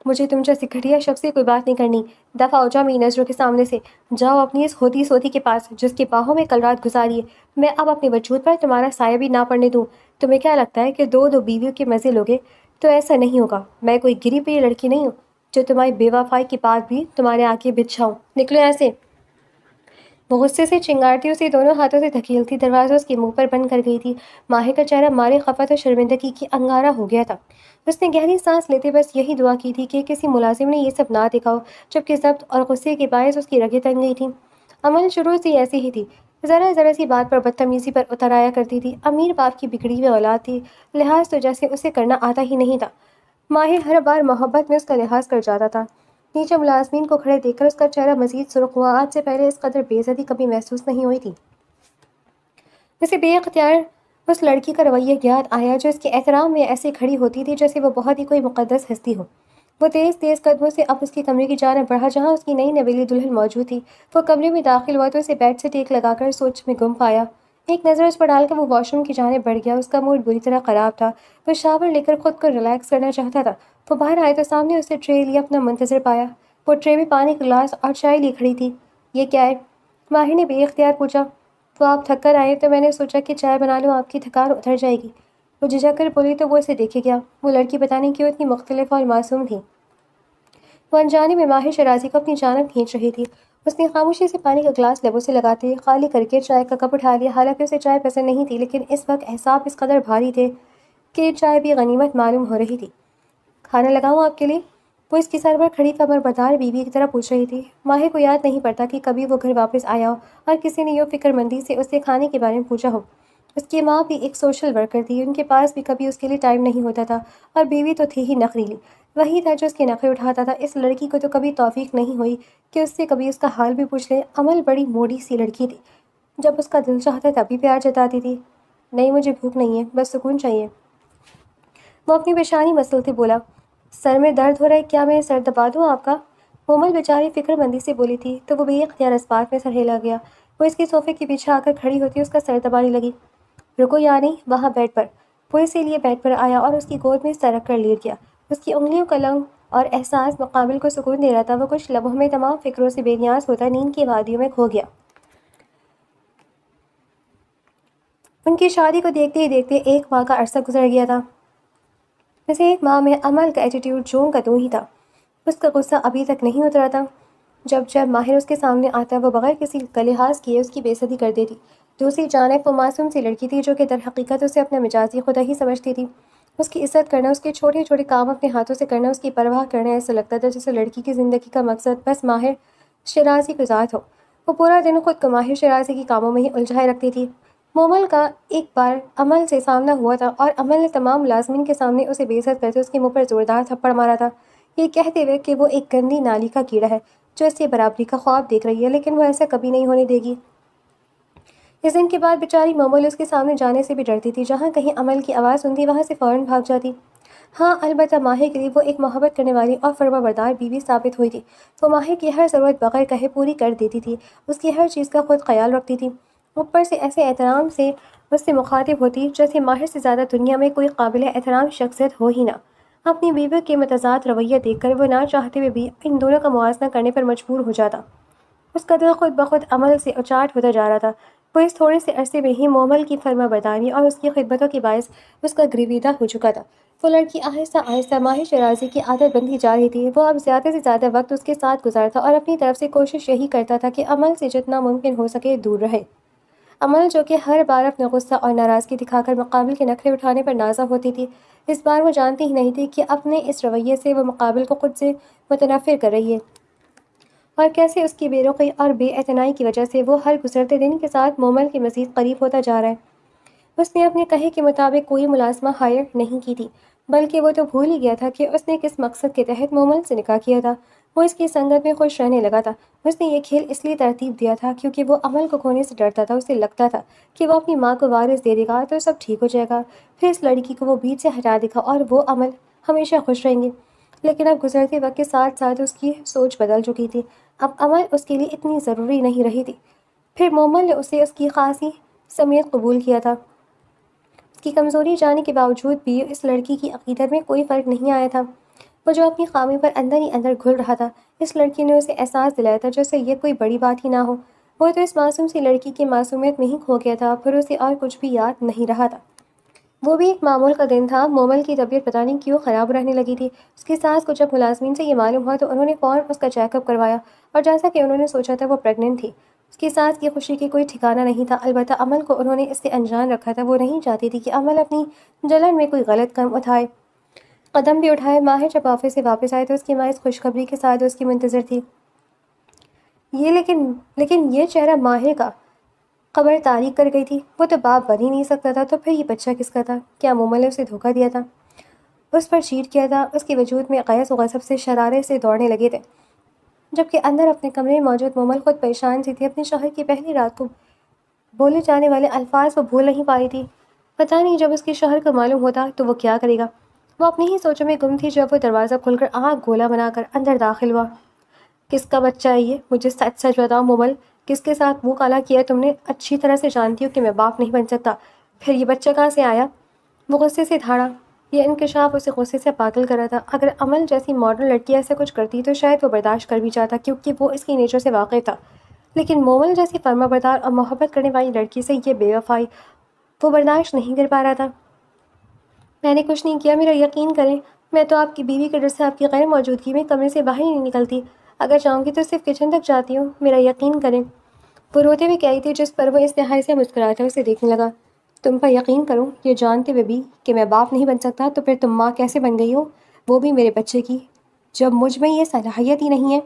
مجھے تم جیسی گھٹیا شخص سے کوئی بات نہیں کرنی، دفع ہو جاؤ میری نظروں کے سامنے سے۔ جاؤ اپنی اس ہوتی سوتی کے پاس جس کی باہوں میں کل رات گزاری ہے۔ میں اب اپنے وجود پر تمہارا سایہ بھی نہ پڑنے دوں۔ تمہیں کیا لگتا ہے کہ دو بیویوں کے مزے لوگے؟ تو ایسا نہیں ہوگا۔ میں کوئی گری پڑی لڑکی نہیں ہوں جو تمہاری بے وفائی کے بعد بھی تمہارے آگے بچھاؤں۔ نکلو یہاں سے۔ وہ غصے سے چنگارتی اسے دونوں ہاتھوں سے دھکیلتی دروازہ اس کے منہ پر بند کر گئی تھی۔ ماہر کا چہرہ مارے خفت اور شرمندگی کی انگارہ ہو گیا تھا۔ اس نے گہری سانس لیتے بس یہی دعا کی تھی کہ کسی ملازم نے یہ سب نہ دیکھا ہو، جبکہ ضبط اور غصے کے باعث اس کی رگیں تنگ گئی تھیں۔ عمل شروع سے ایسی ہی تھی، ذرا ذرا سی بات پر بدتمیزی پر اتر آیا کرتی تھی۔ امیر باپ کی بگڑی ہوئی اولاد تھی، لحاظ تو جیسے اسے کرنا آتا ہی نہیں تھا۔ ماہر ہر بار محبت میں اس کا لحاظ کر جاتا تھا۔ نیچے ملازمین کو کھڑے دیکھ کر اس کا چہرہ مزید سرخ ہوا۔ آج سے پہلے اس قدر بے عزتی کبھی محسوس نہیں ہوئی تھی۔ اسے بے اختیار اس لڑکی کا رویہ یاد آیا جو اس کے احترام میں ایسے کھڑی ہوتی تھی جیسے وہ بہت ہی کوئی مقدس ہستی ہو۔ وہ تیز تیز قدموں سے اب اس کے کمرے کی جانب بڑھا جہاں اس کی نئی نویلی دلہن موجود تھی۔ وہ کمرے میں داخل ہوا تو اسے بیڈ سے ٹیک لگا کر سوچ میں گم پایا۔ ایک نظر اس پر ڈال کر وہ واش روم کی جانب بڑھ گیا۔ اس کا موڈ بری طرح خراب تھا۔ وہ شاور لے کر خود کو ریلیکس کرنا چاہتا تھا۔ وہ باہر آیا تو سامنے اسے ٹرے لیے اپنا منتظر پایا۔ وہ ٹرے میں پانی کا گلاس اور چائے لی کھڑی تھی۔ یہ کیا ہے؟ ماہر نے بے اختیار پوچھا۔ تو آپ تھک کر آئے تو میں نے سوچا کہ چائے بنا لوں، آپ کی تھکان اتر جائے گی۔ وہ جھجک کر بولی تو وہ اسے دیکھے گیا۔ وہ لڑکی پتہ نہیں کیوں اتنی مختلف اور معصوم تھی۔ وہ انجانے میں ماہر شرازی کو اپنی جانب کھینچ رہی تھی۔ اس نے خاموشی سے پانی کا گلاس لبوں سے لگاتے خالی کر کے چائے کا کپ اٹھا لیا۔ حالانکہ اسے چائے پسند نہیں تھی، لیکن اس وقت اعصاب اس قدر بھاری تھے کہ چائے بھی غنیمت معلوم ہو رہی تھی۔ کھانا لگاؤں آپ کے لیے؟ وہ اس کی سر پر کھڑی کمر بردار بیوی کی طرح پوچھ رہی تھی۔ ماہر کو یاد نہیں پڑتا کہ کبھی وہ گھر واپس آیا ہو اور کسی نے یوں فکر مندی سے اس سے کھانے کے بارے میں پوچھا ہو۔ اس کی ماں بھی ایک سوشل ورکر تھی، ان کے پاس بھی کبھی اس کے لیے ٹائم نہیں ہوتا تھا، اور بیوی تو تھی ہی نخریلی، وہی تھا جو اس کے نخرے اٹھاتا تھا۔ اس لڑکی کو تو کبھی توفیق نہیں ہوئی کہ اس سے کبھی اس کا حال بھی پوچھ لے۔ امل بڑی موڑی سی لڑکی تھی، جب اس کا دل چاہتا تبھی پیار جتاتی تھی۔ نہیں، مجھے بھوک نہیں ہے، بس سکون چاہیے۔ وہ اپنی پیشانی مسلتے بولا۔ سر میں درد ہو رہا ہے، کیا میں سر دبا دوں آپ کا؟ مومل بیچاری فکر مندی سے بولی تھی تو وہ بے اختیار اس بات میں سر ہلا گیا۔ وہ اس کے صوفے کے پیچھے آ کر کھڑی ہوتی اس کا سر دبانے لگی۔ رکو یعنی؟ وہاں بیڈ پر۔ وہ اسی لیے بیڈ پر آیا اور اس کی گود میں سر رکھ کر لیٹ گیا۔ اس کی انگلیوں کا لنگ اور احساس مقابل کو سکون دے رہا تھا۔ وہ کچھ لمحوں میں تمام فکروں سے بے نیاز ہوتا نیند کی وادیوں میں کھو گیا۔ ان کی شادی کو دیکھتے ہی دیکھتے ایک ماہ کا عرصہ گزر گیا تھا۔ ویسے ایک ماہ میں امل کا ایٹیٹیوڈ جوں کا توں ہی تھا۔ اس کا غصہ ابھی تک نہیں اترا تھا۔ جب ماہر اس کے سامنے آتا وہ بغیر کسی کا لحاظ کیے اس کی بے عزتی کر دیتی۔ دوسری جانب وہ معصوم سی لڑکی تھی جو کہ در حقیقت اسے اپنا مجازی خدا ہی سمجھتی تھی۔ اس کی عزت کرنا، اس کے چھوٹے چھوٹے کام اپنے ہاتھوں سے کرنا، اس کی پرواہ کرنا، ایسا لگتا تھا جیسے لڑکی کی زندگی کا مقصد بس ماہر شرازی کی ذات ہو۔ وہ پورا دن خود کو ماہر شرازی کے کاموں میں ہی الجھائے رکھتی تھی۔ مومل کا ایک بار امل سے سامنا ہوا تھا اور امل نے تمام ملازمین کے سامنے اسے بے عزت کرتے اس کے منہ پر زوردار تھپڑ مارا تھا، یہ کہتے ہوئے کہ وہ ایک گندی نالی کا کیڑا ہے جو اس سے برابری کا خواب دیکھ رہی ہے، لیکن وہ ایسا کبھی نہیں ہونے دے گی۔ اس دن کے بعد بیچاری مومل اس کے سامنے جانے سے بھی ڈرتی تھی۔ جہاں کہیں امل کی آواز سنتی وہاں سے فوراً بھاگ جاتی۔ ہاں، البتہ ماہر کے لیے وہ ایک محبت کرنے والی اور فرما بردار بیوی ثابت ہوئی تھی۔ وہ ماہر کی ہر ضرورت بغیر کہے پوری کر دیتی تھی، اس کی ہر چیز کا خود خیال رکھتی تھی، اوپر سے ایسے احترام سے اس سے مخاطب ہوتی جیسے ماہر سے زیادہ دنیا میں کوئی قابل احترام شخصیت ہو ہی نہ۔ اپنی بیوی کے متضاد رویہ دیکھ کر وہ نہ چاہتے ہوئے بھی ان دونوں کا موازنہ کرنے پر مجبور ہو جاتا۔ اس کا دل خود بخود عمل سے اچاٹ ہوتا جا رہا تھا۔ وہ اس تھوڑے سے عرصے میں ہی مومل کی فرما برداری اور اس کی خدمتوں کے باعث اس کا گرویدہ ہو چکا تھا۔ وہ لڑکی آہستہ آہستہ ماہر شرازی کی عادت بنتی جا رہی تھی۔ وہ اب زیادہ سے زیادہ وقت اس کے ساتھ گزارتا اور اپنی طرف سے کوشش یہی کرتا تھا کہ عمل سے جتنا ممکن ہو سکے دور رہے۔ عمل جو کہ ہر بار اپنا غصہ اور ناراضگی دکھا کر مقابل کے نخرے اٹھانے پر نازا ہوتی تھی، اس بار وہ جانتی ہی نہیں تھی کہ اپنے اس رویے سے وہ مقابل کو خود سے متنفر کر رہی ہے، اور کیسے اس کی بے رخی اور بے اعتنائی کی وجہ سے وہ ہر گزرتے دن کے ساتھ مومل کے مزید قریب ہوتا جا رہا ہے۔ اس نے اپنے کہے کے مطابق کوئی ملازمہ ہائر نہیں کی تھی، بلکہ وہ تو بھول ہی گیا تھا کہ اس نے کس مقصد کے تحت مومل سے نکاح کیا تھا۔ وہ اس کی سنگت میں خوش رہنے لگا تھا۔ اس نے یہ کھیل اس لیے ترتیب دیا تھا کیونکہ وہ عمل کو کھونے سے ڈرتا تھا۔ اسے لگتا تھا کہ وہ اپنی ماں کو وارث دے دے گا تو سب ٹھیک ہو جائے گا، پھر اس لڑکی کو وہ بیچ سے ہٹا دے گا اور وہ عمل ہمیشہ خوش رہیں گے۔ لیکن اب گزرتے وقت کے ساتھ ساتھ اس کی سوچ بدل چکی تھی۔ اب عمل اس کے لیے اتنی ضروری نہیں رہی تھی۔ پھر مومل نے اسے اس کی خاصی سمیت قبول کیا تھا۔ اس کی کمزوری جانے کے باوجود بھی اس لڑکی کی عقیدت میں کوئی فرق نہیں آیا تھا۔ وہ جو اپنی خامی پر اندر ہی اندر گھل رہا تھا، اس لڑکی نے اسے احساس دلایا تھا جیسے یہ کوئی بڑی بات ہی نہ ہو۔ وہ تو اس معصوم سی لڑکی کی معصومیت میں ہی کھو گیا تھا، پھر اسے اور کچھ بھی یاد نہیں رہا تھا۔ وہ بھی ایک معمول کا دن تھا۔ مومل کی طبیعت پتہ نہیں کیوں خراب رہنے لگی تھی۔ اس کی ساس کو جب ملازمین سے یہ معلوم ہوا تو انہوں نے فوراً اس کا چیک اپ کروایا، اور جیسا کہ انہوں نے سوچا تھا وہ پریگننٹ تھی۔ اس کی ساس کی خوشی کی کوئی ٹھکانہ نہیں تھا، البتہ عمل کو انہوں نے اس سے انجان رکھا تھا۔ وہ نہیں چاہتی تھی کہ عمل اپنی جلن میں کوئی غلط قدم بھی اٹھائے۔ ماہر جب آفس سے واپس آئے تو اس کی ماں اس خوشخبری کے ساتھ اس کی منتظر تھی۔ لیکن یہ چہرہ ماہر کا قبر تاریک کر گئی تھی۔ وہ تو باپ بن ہی نہیں سکتا تھا، تو پھر یہ بچہ کس کا تھا؟ کیا مومل نے اسے دھوکہ دیا تھا، اس پر چیٹ کیا تھا؟ اس کے وجود میں غیظ و غضب سے شرارے سے دوڑنے لگے تھے، جبکہ اندر اپنے کمرے میں موجود مومل خود پریشان سی تھی۔ اپنے شوہر کی پہلی رات کو بولے جانے والے الفاظ وہ بھول نہیں پا رہی تھی۔ پتہ نہیں جب اس کے شوہر کو معلوم ہوتا تو وہ کیا کرے گا۔ وہ اپنی ہی سوچوں میں گم تھی جب وہ دروازہ کھول کر آنکھ گولا بنا کر اندر داخل ہوا۔ کس کا بچہ ہے یہ؟ مجھے سچ سچ بتاؤ مومل، کس کے ساتھ منہ کالا کیا ہے تم نے؟ اچھی طرح سے جانتی ہو کہ میں باپ نہیں بن سکتا، پھر یہ بچہ کہاں سے آیا؟ وہ غصے سے دھاڑا۔ یہ انکشاف اسے غصے سے پاگل کر رہا تھا۔ اگر عمل جیسی ماڈرن لڑکی ایسا کچھ کرتی تو شاید وہ برداشت کر بھی جاتا کیونکہ وہ اس کی نیچر سے واقف تھا، لیکن مومل جیسی فرما بردار اور محبت کرنے والی لڑکی سے یہ بے وفائی وہ برداشت نہیں کر پا رہا تھا۔ میں نے کچھ نہیں کیا، میرا یقین کریں، میں تو آپ کی بیوی کے ڈر سے آپ کی غیر موجودگی میں کمرے سے باہر ہی نہیں نکلتی، اگر چاہوں گی تو صرف کچن تک جاتی ہوں، میرا یقین کریں۔ وہ روتے ہوئے کہہ رہی تھی جس پر وہ استحائی سے مسکراتا اسے دیکھنے لگا۔ تم پر یقین کروں یہ جانتے ہوئے بھی کہ میں باپ نہیں بن سکتا تو پھر تم ماں کیسے بن گئی ہو، وہ بھی میرے بچے کی، جب مجھ میں یہ صلاحیت ہی نہیں ہے؟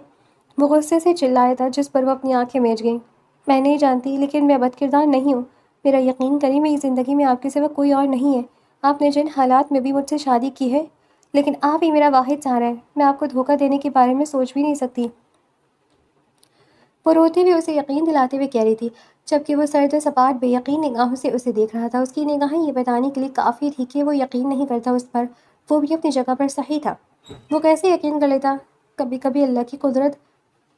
وہ غصے سے چلایا تھا جس پر وہ اپنی آنکھیں میچ گئیں۔ میں نہیں جانتی لیکن میں بد کردار نہیں ہوں، میرا یقین کریں میری زندگی میں آپ کے سوا کوئی اور نہیں ہے، آپ نے جن حالات میں بھی مجھ سے شادی کی ہے لیکن آپ ہی میرا واحد سہارا ہے، میں آپ کو دھوکہ دینے کے بارے میں سوچ بھی نہیں سکتی۔ وہ روتے ہوئے اسے یقین دلاتے ہوئے کہہ رہی تھی جبکہ وہ سرد و سپاٹ بے یقین نگاہوں سے اسے دیکھ رہا تھا۔ اس کی نگاہیں یہ بتانے کے لیے کافی تھی کہ وہ یقین نہیں کرتا اس پر، وہ بھی اپنی جگہ پر صحیح تھا۔ وہ کیسے یقین کر لیتا؟ کبھی کبھی اللہ کی قدرت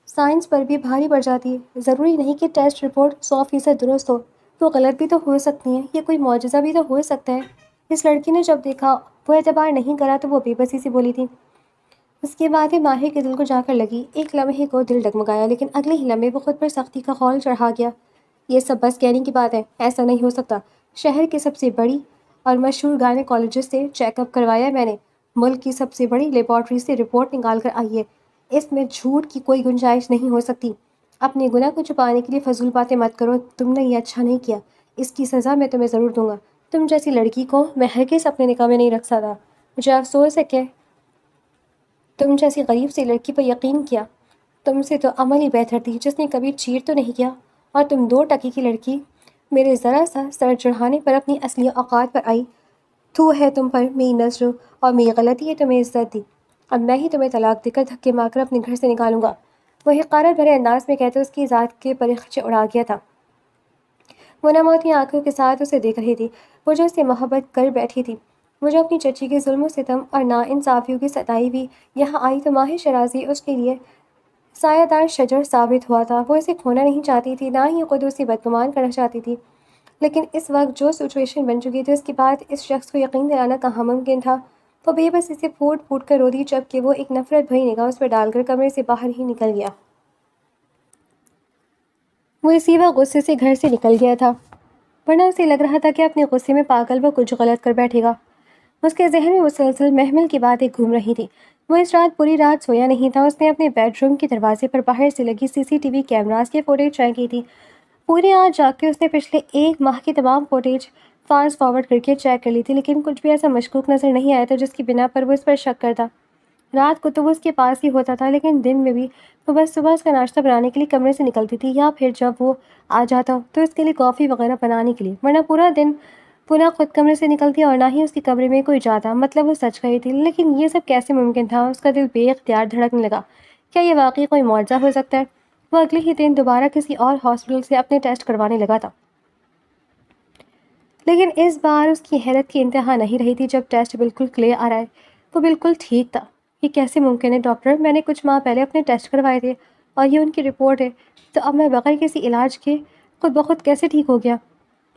سائنس پر بھی بھاری پڑ جاتی ہے، ضروری نہیں کہ ٹیسٹ رپورٹ 100% درست ہو، وہ غلط بھی تو ہو سکتی ہیں، یہ کوئی معجزہ بھی تو ہو سکتا ہے۔ اس لڑکی نے جب دیکھا وہ اعتبار نہیں کرا تو وہ بے بسی سے بولی تھی۔ اس کے بعد یہ ماہر کے دل کو جا کر لگی، ایک لمحے کو دل ڈگمگایا لیکن اگلے ہی لمحے وہ خود پر سختی کا خول چڑھا گیا۔ یہ سب بس کہنے کی بات ہے، ایسا نہیں ہو سکتا، شہر کی سب سے بڑی اور مشہور گائنیکالوجسٹ سے چیک اپ کروایا ہے میں نے، ملک کی سب سے بڑی لیبارٹری سے رپورٹ نکال کر آئی ہے، اس میں جھوٹ کی کوئی گنجائش نہیں ہو سکتی۔ اپنے گناہ کو چھپانے کے لیے فضول باتیں مت کرو، تم نے یہ اچھا نہیں کیا، اس کی سزا میں تمہیں ضرور دوں گا۔ تم جیسی لڑکی کو میں ہرگز اپنے نکاح میں نہیں رکھ سکتا، مجھے افسوس ہے کہ تم جیسی غریب سی لڑکی پر یقین کیا، تم سے تو عمل ہی بہتر تھی جس نے کبھی چیٹ تو نہیں کیا، اور تم 2 ٹکی کی لڑکی میرے ذرا سا سر چڑھانے پر اپنی اصلی اوقات پر آئی۔ تو ہے تم پر میری نظر اور میری غلطی ہے تمہیں عزت دی، اب میں ہی تمہیں طلاق دے کر دھکے مار کر اپنے گھر سے نکالوں گا۔ وہ حقارت بھرے انداز میں کہتے اس کی ذات کے پرخچے اڑا گیا تھا۔ وہ نموتی آنکھوں کے ساتھ اسے دیکھ رہی تھی، وہ جو اس سے محبت کر بیٹھی تھی، وہ جو اپنی چچی کے ظلم و ستم اور ناانصافیوں کی ستائی بھی یہاں آئی تو ماہر شرازی اس کے لیے سایہ دار شجر ثابت ہوا تھا۔ وہ اسے کھونا نہیں چاہتی تھی، نہ ہی خود اسے بدگمان کرنا چاہتی تھی، لیکن اس وقت جو سچویشن بن چکی تھی اس کے بعد اس شخص کو یقین دلانا کہاں ممکن تھا؟ وہ بے بسی سے پھوٹ پھوٹ کر رو دی جبکہ وہ ایک نفرت بھری نگاہ اس پر ڈال کر کمرے سے باہر ہی نکل گیا۔ وہ اسی وقت غصے سے گھر سے نکل گیا تھا، ورنہ اسے لگ رہا تھا کہ اپنے غصے میں پاگل وہ کچھ غلط کر بیٹھے گا۔ اس کے ذہن میں مسلسل محمل کی باتیں گھوم رہی تھیں۔ وہ اس رات پوری رات سویا نہیں تھا۔ اس نے اپنے بیڈ روم کے دروازے پر باہر سے لگی CCTV کیمراز کی فوٹیج چیک کی تھی۔ پوری رات جاگ کے اس نے پچھلے 1 ماہ کی تمام فوٹیج فاسٹ فارورڈ کر کے چیک کر لی تھی، لیکن کچھ بھی ایسا مشکوک نظر نہیں آیا تھا جس کی بنا پر وہ اس پر شک کرتا۔ رات کو تو وہ اس کے پاس ہی ہوتا تھا، لیکن دن میں بھی وہ بس صبح اس کا ناشتہ بنانے کے لیے کمرے سے نکلتی تھی، یا پھر جب وہ آ جاتا تو اس کے لیے کافی وغیرہ بنانے کے لیے، ورنہ پورا دن پناہ خود کمرے سے نکلتی اور نہ ہی اس کے کمرے میں کوئی جاتا۔ مطلب وہ سچ کہی تھی، لیکن یہ سب کیسے ممکن تھا؟ اس کا دل بے اختیار دھڑکنے لگا۔ کیا یہ واقعی کوئی معجزہ ہو سکتا ہے؟ وہ اگلے ہی دن دوبارہ کسی اور ہاسپٹل سے اپنے ٹیسٹ کروانے لگا تھا، لیکن اس بار اس کی حیرت کی انتہا نہیں رہی تھی جب ٹیسٹ بالکل کلیئر آ رہا ہے۔ وہ بالکل ٹھیک تھا۔ یہ کیسے ممکن ہے ڈاکٹر؟ میں نے کچھ ماہ پہلے اپنے ٹیسٹ کروائے تھے اور یہ ان کی رپورٹ ہے، تو اب میں بغیر کسی علاج کے خود بخود کیسے ٹھیک ہو گیا؟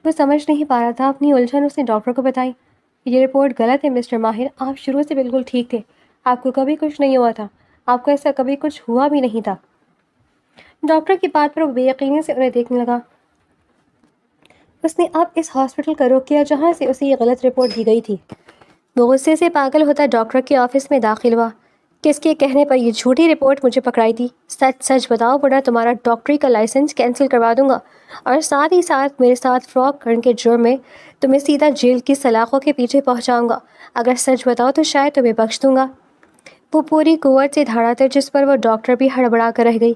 وہ سمجھ نہیں پا رہا تھا۔ اپنی الجھن اس نے ڈاکٹر کو بتائی۔ یہ رپورٹ غلط ہے مسٹر ماہر، آپ شروع سے بالکل ٹھیک تھے، آپ کو کبھی کچھ نہیں ہوا تھا، آپ کو ایسا کبھی کچھ ہوا بھی نہیں تھا۔ ڈاکٹر کی بات پر وہ بے یقینی سے انہیں دیکھنے لگا۔ اس نے اب اس ہاسپٹل کا رخ کیا جہاں سے اسے یہ غلط رپورٹ دی گئی تھی۔ وہ غصے سے پاگل ہوتا ڈاکٹر کے آفس میں داخل ہوا۔ کس کے کہنے پر یہ جھوٹی رپورٹ مجھے پکڑائی تھی؟ سچ سچ بتاؤ ورنہ تمہارا ڈاکٹری کا لائسنس کینسل کروا دوں گا، اور ساتھ ہی ساتھ میرے ساتھ فراڈ کرنے کے جرم میں تمہیں سیدھا جیل کی سلاخوں کے پیچھے پہنچاؤں گا۔ اگر سچ بتاؤ تو شاید تمہیں بخش دوں گا۔ وہ پوری قوت سے دھاڑا تھا جس پر وہ ڈاکٹر بھی ہڑبڑا کر رہ گئی۔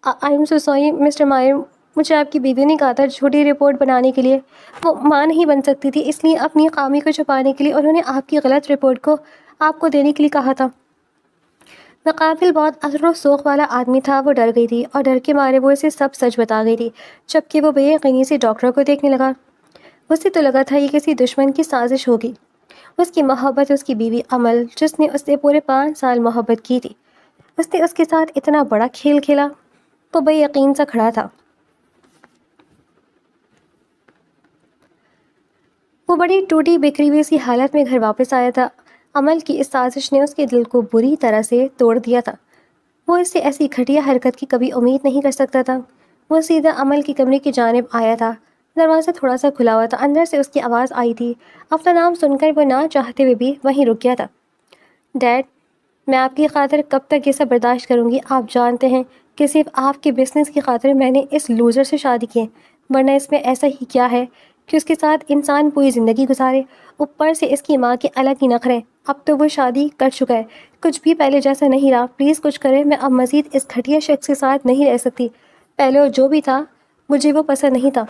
I am so sorry mister Mayer, مجھے آپ کی بیوی نے کہا تھا جھوٹی رپورٹ بنانے کے لیے، وہ ماں نہیں بن سکتی تھی، اس لیے اپنی خامی کو چھپانے کے لیے انہوں نے آپ کی غلط رپورٹ کو آپ کو دینے کے لیے کہا تھا۔ مقابل بہت اثر و سوق والا آدمی تھا۔ وہ ڈر گئی تھی اور ڈر کے مارے وہ اسے سب سچ بتا گئی تھی، جبکہ وہ بے یقینی سے ڈاکٹر کو دیکھنے لگا۔ اسے تو لگا تھا یہ کسی دشمن کی سازش ہوگی۔ اس کی محبت اس کی بیوی امل، جس نے اس سے پورے 5 سال محبت کی تھی، اس نے اس کے ساتھ اتنا بڑا کھیل کھیلا؟ وہ بے یقین سا کھڑا تھا۔ وہ بڑی ٹوٹی بکھری ہوئی سی حالت میں گھر واپس آیا تھا۔ عمل کی اس سازش نے اس کے دل کو بری طرح سے توڑ دیا تھا۔ وہ اس سے ایسی گھٹیا حرکت کی کبھی امید نہیں کر سکتا تھا۔ وہ سیدھا عمل کے کمرے کی جانب آیا تھا۔ دروازہ تھوڑا سا کھلا ہوا تھا، اندر سے اس کی آواز آئی تھی۔ اپنا نام سن کر وہ نہ چاہتے ہوئے بھی وہیں رک گیا تھا۔ ڈیڈ، میں آپ کی خاطر کب تک یہ سب برداشت کروں گی؟ آپ جانتے ہیں کہ صرف آپ کے بزنس کی خاطر میں نے اس لوزر سے شادی کی ہے، ورنہ اس میں ایسا ہی کیا ہے کہ اس کے ساتھ انسان پوری زندگی گزارے؟ اوپر سے اس کی ماں کے الگ ہی نخرے۔ اب تو وہ شادی کر چکا ہے، کچھ بھی پہلے جیسا نہیں رہا۔ پلیز کچھ کرے، میں اب مزید اس گھٹیا شخص کے ساتھ نہیں رہ سکتی۔ پہلے اور جو بھی تھا مجھے وہ پسند نہیں تھا،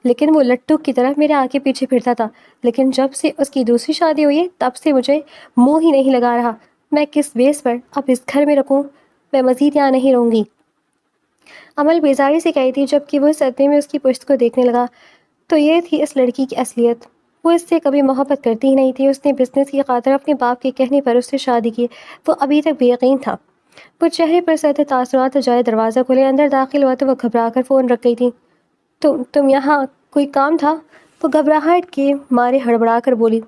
لیکن وہ لٹو کی طرح میرے آگے پیچھے پھرتا تھا۔ لیکن جب سے اس کی دوسری شادی ہوئی ہے تب سے مجھے منہ ہی نہیں لگا رہا۔ میں کس بیس پر اب اس گھر میں رکوں؟ میں مزید یہاں نہیں رہوں گی۔ عمل بیزاری سے کہی تھی، جبکہ وہ صدمے میں اس کی پشت کو دیکھنے لگا۔ تو یہ تھی اس لڑکی کی اصلیت۔ وہ اس سے کبھی محبت کرتی ہی نہیں تھی۔ اس نے بزنس کی خاطر اپنے باپ کے کہنے پر اس سے شادی کی۔ وہ ابھی تک بے یقین تھا۔ وہ چہرے پر سطح تاثرات جائے دروازہ کھولے اندر داخل ہوا تو وہ گھبرا کر فون رکھ گئی تھی۔ تم یہاں کوئی کام تھا؟ وہ گھبراہٹ کے مارے ہڑبڑا کر بولی۔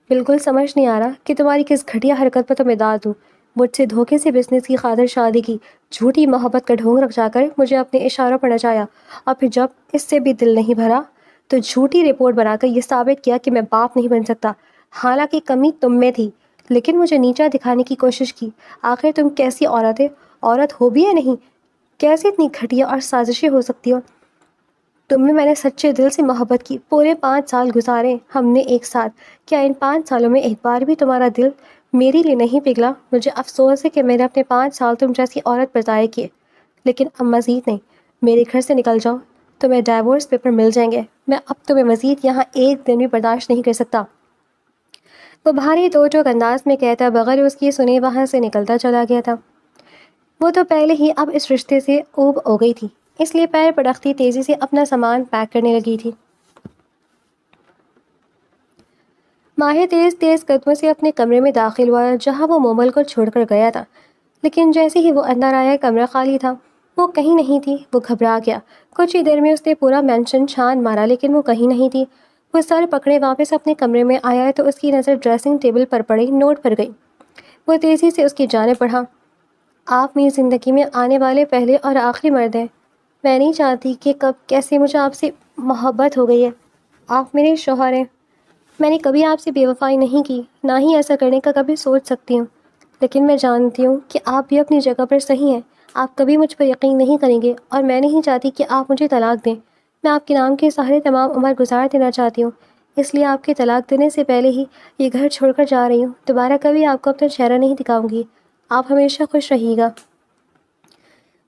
بالکل سمجھ نہیں آ رہا کہ تمہاری کس گھٹیا حرکت پر تمہیں داد دوں۔ مجھ سے دھوکے سے بزنس کی خاطر شادی کی، جھوٹی محبت کا ڈھونگ رکھ جا کر مجھے اپنے اشاروں پر نچایا، اور پھر جب اس سے بھی دل نہیں بھرا تو جھوٹی رپورٹ بنا کر یہ ثابت کیا کہ میں باپ نہیں بن سکتا۔ حالانکہ کمی تم میں تھی، لیکن مجھے نیچا دکھانے کی کوشش کی۔ آخر تم کیسی عورت ہو بھی یا نہیں؟ کیسے اتنی گھٹیا اور سازشیں ہو سکتی ہو؟ تم میں نے سچے دل سے محبت کی، پورے 5 سال گزارے ہم نے ایک ساتھ۔ کیا ان 5 سالوں میں ایک بار بھی تمہارا دل میرے لیے نہیں پگھلا؟ مجھے افسوس ہے کہ میں نے اپنے 5 سال تم جیسی عورت پر ضائع کیے، لیکن اب مزید نہیں۔ میرے گھر سے نکل جاؤ، تمہیں ڈائیورس پیپر مل جائیں گے۔ میں اب تمہیں مزید یہاں ایک دن بھی برداشت نہیں کر سکتا۔ وہ بھاری دو ٹوک انداز میں کہتا بغیر اس کی سنے وہاں سے نکلتا چلا گیا تھا۔ وہ تو پہلے ہی اب اس رشتے سے اوب ہو گئی تھی، اس لیے پیر پڑکتی تیزی سے اپنا سامان پیک کرنے لگی تھی۔ ماہر تیز تیز قدموں سے اپنے کمرے میں داخل ہوا جہاں وہ مومل کو چھوڑ کر گیا تھا، لیکن جیسے ہی وہ اندر آیا کمرہ خالی تھا۔ وہ کہیں نہیں تھی۔ وہ گھبرا گیا۔ کچھ ہی دیر میں اس نے پورا مینشن چھان مارا، لیکن وہ کہیں نہیں تھی۔ وہ سر پکڑے واپس اپنے کمرے میں آیا تو اس کی نظر ڈریسنگ ٹیبل پر پڑے نوٹ پر گئی۔ وہ تیزی سے اس کی جانب بڑھا۔ آپ میری زندگی میں آنے والے پہلے اور آخری مرد ہیں۔ میں نہیں چاہتی کہ کب کیسے مجھے آپ سے محبت ہو گئی ہے۔ آپ میرے شوہر ہیں۔ میں نے کبھی آپ سے بے وفائی نہیں کی، نہ ہی ایسا کرنے کا کبھی سوچ سکتی ہوں، لیکن میں جانتی ہوں کہ آپ بھی اپنی جگہ پر صحیح ہیں۔ آپ کبھی مجھ پر یقین نہیں کریں گے، اور میں نہیں چاہتی کہ آپ مجھے طلاق دیں۔ میں آپ کے نام کے سہرے تمام عمر گزار دینا چاہتی ہوں، اس لیے آپ کے طلاق دینے سے پہلے ہی یہ گھر چھوڑ کر جا رہی ہوں۔ دوبارہ کبھی آپ کو اپنا چہرہ نہیں دکھاؤں گی۔ آپ ہمیشہ خوش رہیے گا۔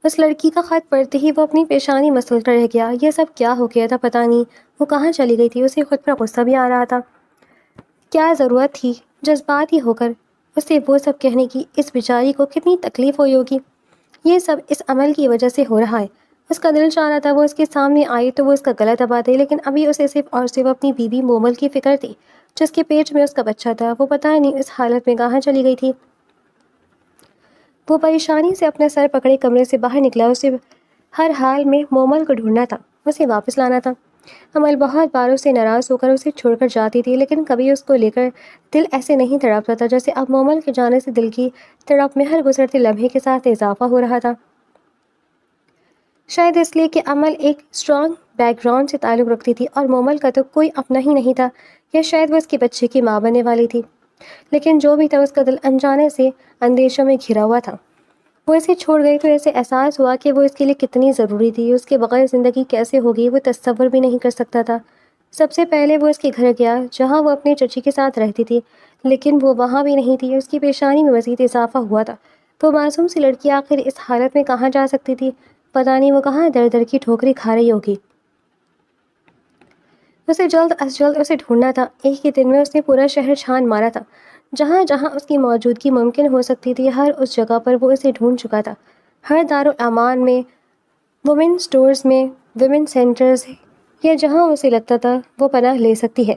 اس لڑکی کا خط پڑھتے ہی وہ اپنی پیشانی مسلتا رہ گیا۔ یہ سب کیا ہو گیا تھا؟ پتہ نہیں وہ کہاں چلی گئی تھی۔ اسے خود پر غصہ بھی آ رہا تھا۔ کیا ضرورت تھی جذباتی ہو کر اسے وہ سب کہنے کی؟ اس بیچاری کو کتنی تکلیف ہوئی ہوگی۔ یہ سب اس عمل کی وجہ سے ہو رہا ہے۔ اس کا دل چاہ رہا تھا وہ اس کے سامنے آئی تو وہ اس کا گلا دبا دے، لیکن ابھی اسے صرف اور صرف اپنی بیوی مومل کی فکر تھی جس کے پیٹ میں اس کا بچہ تھا۔ وہ پتہ نہیں اس حالت میں کہاں چلی گئی تھی۔ وہ پریشانی سے اپنا سر پکڑے کمرے سے باہر نکلا۔ اسے ہر حال میں مومل کو ڈھونڈنا تھا، اسے واپس لانا تھا۔ عمل بہت بار اس سے ناراض ہو کر اسے چھوڑ کر جاتی تھی، لیکن کبھی اس کو لے کر دل ایسے نہیں تڑپتا تھا جیسے اب مومل کے جانے سے دل کی تڑپ میں ہر گزرتے لمحے کے ساتھ اضافہ ہو رہا تھا۔ شاید اس لیے کہ عمل ایک اسٹرانگ بیک گراؤنڈ سے تعلق رکھتی تھی اور مومل کا تو کوئی اپنا ہی نہیں تھا، یا شاید وہ اس کے بچے کی ماں بننے والی تھی۔ لیکن جو بھی تھا اس کا دل انجانے سے اندیشوں میں گھرا ہوا تھا۔ وہ اسے چھوڑ گئی تو اسے احساس ہوا کہ وہ اس کے لیے کتنی ضروری تھی۔ اس کے بغیر زندگی کیسے ہوگی وہ تصور بھی نہیں کر سکتا تھا۔ سب سے پہلے وہ اس کے گھر گیا جہاں وہ اپنے چچی کے ساتھ رہتی تھی، لیکن وہ وہاں بھی نہیں تھی۔ اس کی پیشانی میں مزید اضافہ ہوا تھا۔ وہ معصوم سی لڑکی آخر اس حالت میں کہاں جا سکتی تھی؟ پتہ نہیں وہ کہاں در در کی ٹھوکریں کھا رہی ہوگی۔ اسے جلد از جلد اسے ڈھونڈنا تھا۔ ایک ہی دن میں اس نے پورا شہر چھان مارا تھا، جہاں جہاں اس کی موجودگی ممکن ہو سکتی تھی ہر اس جگہ پر وہ اسے ڈھونڈ چکا تھا۔ ہر دارالامان میں، وومن سٹورز میں، ویمن سینٹرز، یا جہاں اسے لگتا تھا وہ پناہ لے سکتی ہے۔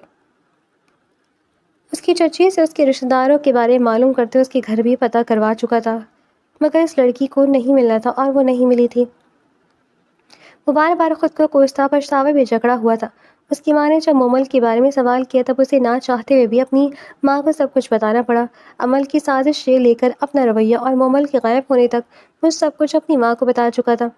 اس کی چچی سے اس کے رشتہ داروں کے بارے میں معلوم کرتے اس کے گھر بھی پتہ کروا چکا تھا، مگر اس لڑکی کو نہیں ملنا تھا اور وہ نہیں ملی تھی۔ وہ بار بار خود کو کوستا، پچھتاوے میں جکڑا ہوا تھا۔ اس کی ماں نے جب مومل کے بارے میں سوال کیا تب اسے نہ چاہتے ہوئے بھی اپنی ماں کو سب کچھ بتانا پڑا، عمل کی سازش سے لے کر اپنا رویہ اور مومل کے غائب ہونے تک وہ سب کچھ اپنی ماں کو بتا چکا تھا۔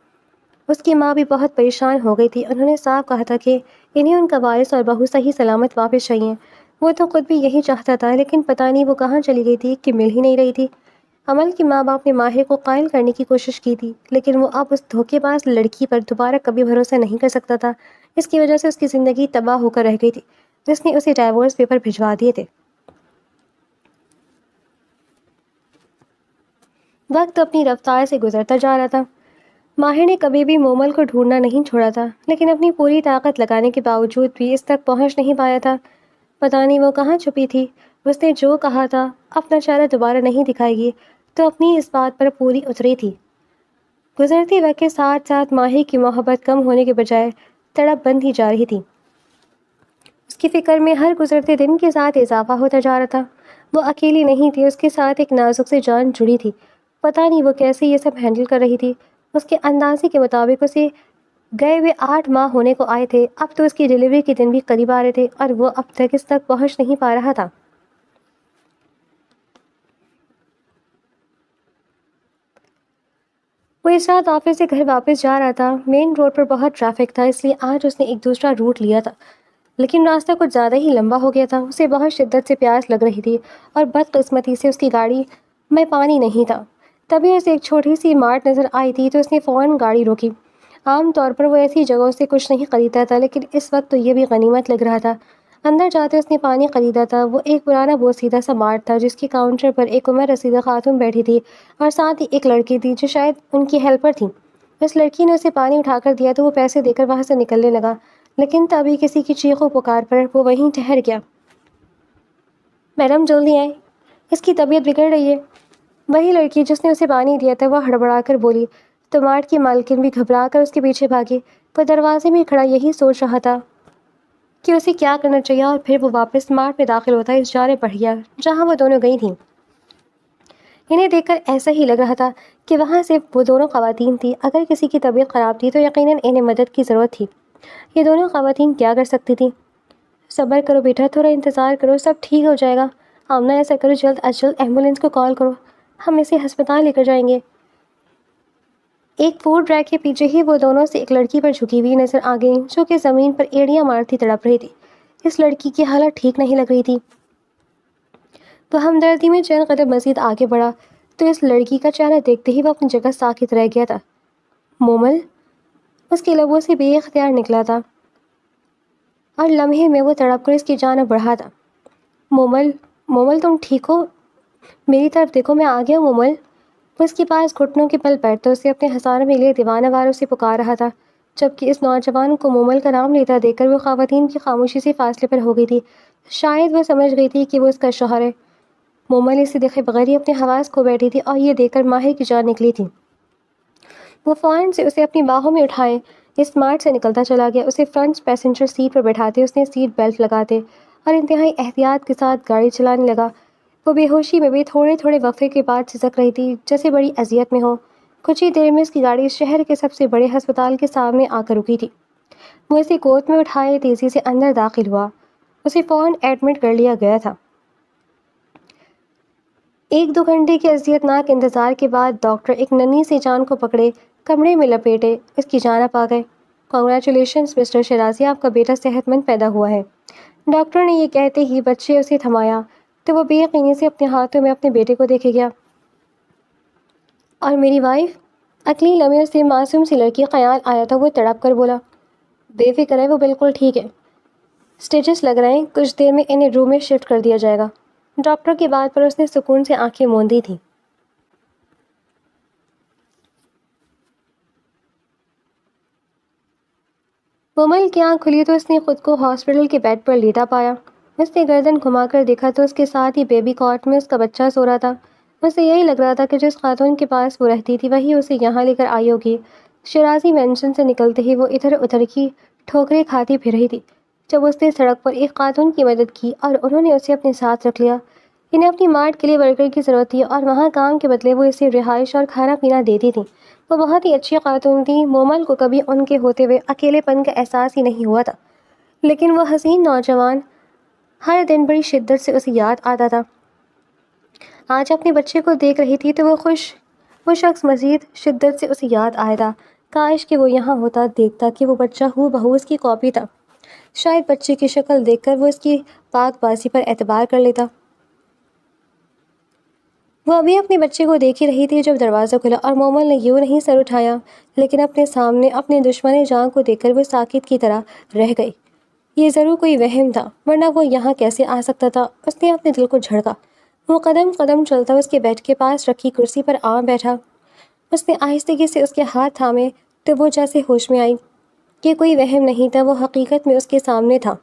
اس کی ماں بھی بہت پریشان ہو گئی تھی۔ انہوں نے صاف کہا تھا کہ انہیں ان کا وارث اور بہو صحیح سلامت واپس چاہیے۔ وہ تو خود بھی یہی چاہتا تھا، لیکن پتہ نہیں وہ کہاں چلی گئی تھی کہ مل ہی نہیں رہی تھی۔ عمل کے ماں باپ نے ماہر کو قائل کرنے کی کوشش کی تھی، لیکن وہ اب اس دھوکے باز لڑکی پر دوبارہ کبھی بھروسہ نہیں کر سکتا تھا۔ اس کی وجہ سے اس کی زندگی تباہ ہو کر رہ گئی تھی۔ جس نے اسے ڈائیورس پیپر بھجوا دیے تھے۔ وقت اپنی رفتار سے گزرتا جا رہا تھا۔ ماہر نے کبھی بھی مومل کو ڈھونڈنا نہیں چھوڑا تھا، لیکن اپنی پوری طاقت لگانے کے باوجود بھی اس تک پہنچ نہیں پایا تھا۔ پتہ نہیں وہ کہاں چھپی تھی۔ اس نے جو کہا تھا اپنا چہرہ دوبارہ نہیں دکھائے گی، تو اپنی اس بات پر پوری اتری تھی۔ گزرتے وقت کے ساتھ ساتھ ماہر کی محبت کم ہونے کے بجائے تڑپ بندھی جا رہی تھی۔ اس کی فکر میں ہر گزرتے دن کے ساتھ اضافہ ہوتا جا رہا تھا۔ وہ اکیلی نہیں تھی، اس کے ساتھ ایک نازک سے جان جڑی تھی۔ پتہ نہیں وہ کیسے یہ سب ہینڈل کر رہی تھی۔ اس کے اندازے کے مطابق اسے گئے ہوئے 8 ماہ ہونے کو آئے تھے۔ اب تو اس کی ڈیلیوری کے دن بھی قریب آ رہے تھے اور وہ اب تک اس تک پہنچ نہیں پا رہا تھا۔ وہ اس رات آفس سے گھر واپس جا رہا تھا۔ مین روڈ پر بہت ٹریفک تھا، اس لیے آج اس نے ایک دوسرا روٹ لیا تھا، لیکن راستہ کچھ زیادہ ہی لمبا ہو گیا تھا۔ اسے بہت شدت سے پیاس لگ رہی تھی اور بدقسمتی سے اس کی گاڑی میں پانی نہیں تھا۔ تبھی اسے ایک چھوٹی سی عمارت نظر آئی تھی تو اس نے فوراً گاڑی روکی۔ عام طور پر وہ ایسی جگہوں سے کچھ نہیں خریدتا تھا، لیکن اس وقت تو یہ بھی غنیمت لگ رہا تھا۔ اندر جاتے اس نے پانی خریدا تھا۔ وہ ایک پرانا بوسیدہ سا مارٹ تھا، جس کے کاؤنٹر پر ایک عمر رسیدہ خاتون بیٹھی تھی اور ساتھ ہی ایک لڑکی تھی جو شاید ان کی ہیلپر تھی۔ اس لڑکی نے اسے پانی اٹھا کر دیا تو وہ پیسے دے کر وہاں سے نکلنے لگا، لیکن تبھی کسی کی چیخ و پکار پر وہ وہیں ٹھہر گیا۔ میڈم جلدی آئیں، اس کی طبیعت بگڑ رہی ہے۔ وہی لڑکی جس نے اسے پانی دیا تھا وہ ہڑبڑا کر بولی، تو مارٹ کی مالکن بھی گھبرا کر اس کے پیچھے بھاگی۔ وہ دروازے میں کھڑا یہی سوچ رہا تھا کہ اسے کیا کرنا چاہیے، اور پھر وہ واپس مارٹ میں داخل ہوتا اس جانے بڑھ گیا جہاں وہ دونوں گئی تھیں۔ انہیں دیکھ کر ایسا ہی لگ رہا تھا کہ وہاں صرف وہ دونوں خواتین تھیں۔ اگر کسی کی طبیعت خراب تھی تو یقیناً انہیں مدد کی ضرورت تھی۔ یہ دونوں خواتین کیا کر سکتی تھیں؟ صبر کرو بیٹا، تھوڑا انتظار کرو، سب ٹھیک ہو جائے گا۔ آمنہ ایسا کرو، جلد از جلد ایمبولینس کو کال کرو، ہم اسے ہسپتال لے کر جائیں گے۔ ایک فوڈ ریک کے پیچھے ہی وہ دونوں سے ایک لڑکی پر جھکی ہوئی نظر آ گئی، جو کہ زمین پر ایڑیاں مارتی تڑپ رہی تھی۔ اس لڑکی کی حالت ٹھیک نہیں لگ رہی تھی۔ وہ ہمدردی میں چند قدم مزید آگے بڑھا تو اس لڑکی کا چہرہ دیکھتے ہی وہ اپنی جگہ ساکت رہ گیا تھا۔ مومل، اس کے لبوں سے بے اختیار نکلا تھا اور لمحے میں وہ تڑپ کر اس کی جانب بڑھا تھا۔ مومل، مومل تم ٹھیک ہو؟ میری طرف دیکھو، میں آ گیا ہوں مومل۔ وہ اس کے پاس گھٹنوں کے بل بیٹھتا اسے اپنے ہزاروں میں لیے دیوانہ واروں سے پکار رہا تھا، جبکہ اس نوجوان کو مومل کا نام لیتا دیکھ کر وہ خواتین کی خاموشی سے فاصلے پر ہو گئی تھی۔ شاید وہ سمجھ گئی تھی کہ وہ اس کا شوہر ہے۔ مومل اسے دیکھے بغیر ہی اپنے حواس کھو بیٹھی تھی اور یہ دیکھ کر ماہر کی جان نکلی تھی۔ وہ فوراً سے اسے اپنی باہوں میں اٹھائے اسمارٹ سے نکلتا چلا گیا۔ اسے فرنٹ پیسنجر سیٹ پر بٹھاتے اس نے سیٹ بیلٹ لگاتے اور انتہائی احتیاط کے ساتھ گاڑی چلانے لگا۔ وہ بے ہوشی میں بھی تھوڑے تھوڑے وقفے کے بعد سسک رہی تھی، جیسے بڑی اذیت میں ہو۔ کچھ ہی دیر میں اس کی گاڑی شہر کے سب سے بڑے ہسپتال کے سامنے آ کر رکی تھی۔ وہ اسے گود میں اٹھائے تیزی سے اندر داخل ہوا۔ اسے فوراً ایڈمٹ کر لیا گیا تھا۔ 1-2 گھنٹے کے اذیت ناک انتظار کے بعد ڈاکٹر ایک ننھی سی جان کو پکڑے کمرے میں لپیٹے اس کی جان پا گئے۔ کنگریچولیشنز مسٹر شیرازی، آپ کا بیٹا صحت مند پیدا ہوا ہے۔ ڈاکٹر نے یہ کہتے ہی بچے اسے تھمایا تو وہ بے یقینی سے اپنے ہاتھوں میں اپنے بیٹے کو دیکھے گیا۔ اور میری وائف؟ اگلی لمحے اسے معصوم سی لڑکی خیال آیا تھا۔ وہ تڑپ کر بولا، بے فکر ہے، وہ بالکل ٹھیک ہے۔ سٹیچز لگ رہے ہیں، کچھ دیر میں انہیں روم میں شفٹ کر دیا جائے گا۔ ڈاکٹر کی بات پر اس نے سکون سے آنکھیں موندی تھیں۔ مومل کی آنکھ کھلی تو اس نے خود کو ہاسپٹل کے بیڈ پر لیٹا پایا۔ اس نے گردن گھما کر دیکھا تو اس کے ساتھ ہی بیبی کاٹ میں اس کا بچہ سو رہا تھا۔ اسے یہی لگ رہا تھا کہ جس خاتون کے پاس وہ رہتی تھی وہی اسے یہاں لے کر آئی ہوگی۔ شیرازی مینشن سے نکلتے ہی وہ ادھر ادھر کی ٹھوکریں کھاتی پھر رہی تھی، جب اس نے سڑک پر ایک خاتون کی مدد کی اور انہوں نے اسے اپنے ساتھ رکھ لیا۔ انہیں اپنی مارٹ کے لیے ورکر کی ضرورت تھی اور وہاں کام کے بدلے وہ اسے رہائش اور کھانا پینا دیتی تھی۔ وہ بہت ہی اچھی خاتون تھی۔ مومل کو کبھی ان کے ہوتے ہوئے اکیلے پن کا احساس ہی نہیں ہوا تھا، لیکن وہ حسین نوجوان ہر دن بڑی شدت سے اسے یاد آتا تھا۔ آج اپنے بچے کو دیکھ رہی تھی تو وہ شخص مزید شدت سے اسے یاد آیا تھا۔ کاش کہ وہ یہاں ہوتا، دیکھتا کہ وہ بچہ ہو بہو اس کی کاپی تھا۔ شاید بچے کی شکل دیکھ کر وہ اس کی پاک بازی پر اعتبار کر لیتا۔ وہ ابھی اپنے بچے کو دیکھ ہی رہی تھی جب دروازہ کھلا اور مومل نے یوں نہیں سر اٹھایا، لیکن اپنے سامنے اپنے دشمن جان کو دیکھ کر وہ ساکت کی طرح رہ گئی۔ یہ ضرور کوئی وہم تھا، ورنہ وہ یہاں کیسے آ سکتا تھا؟ اس نے اپنے دل کو جھڑکا۔ وہ قدم قدم چلتا اس کے بیڈ کے پاس رکھی کرسی پر آ بیٹھا۔ اس نے آہستگی سے اس کے ہاتھ تھامے تو وہ جیسے ہوش میں آئی۔ یہ کوئی وہم نہیں تھا، وہ حقیقت میں اس کے سامنے تھا۔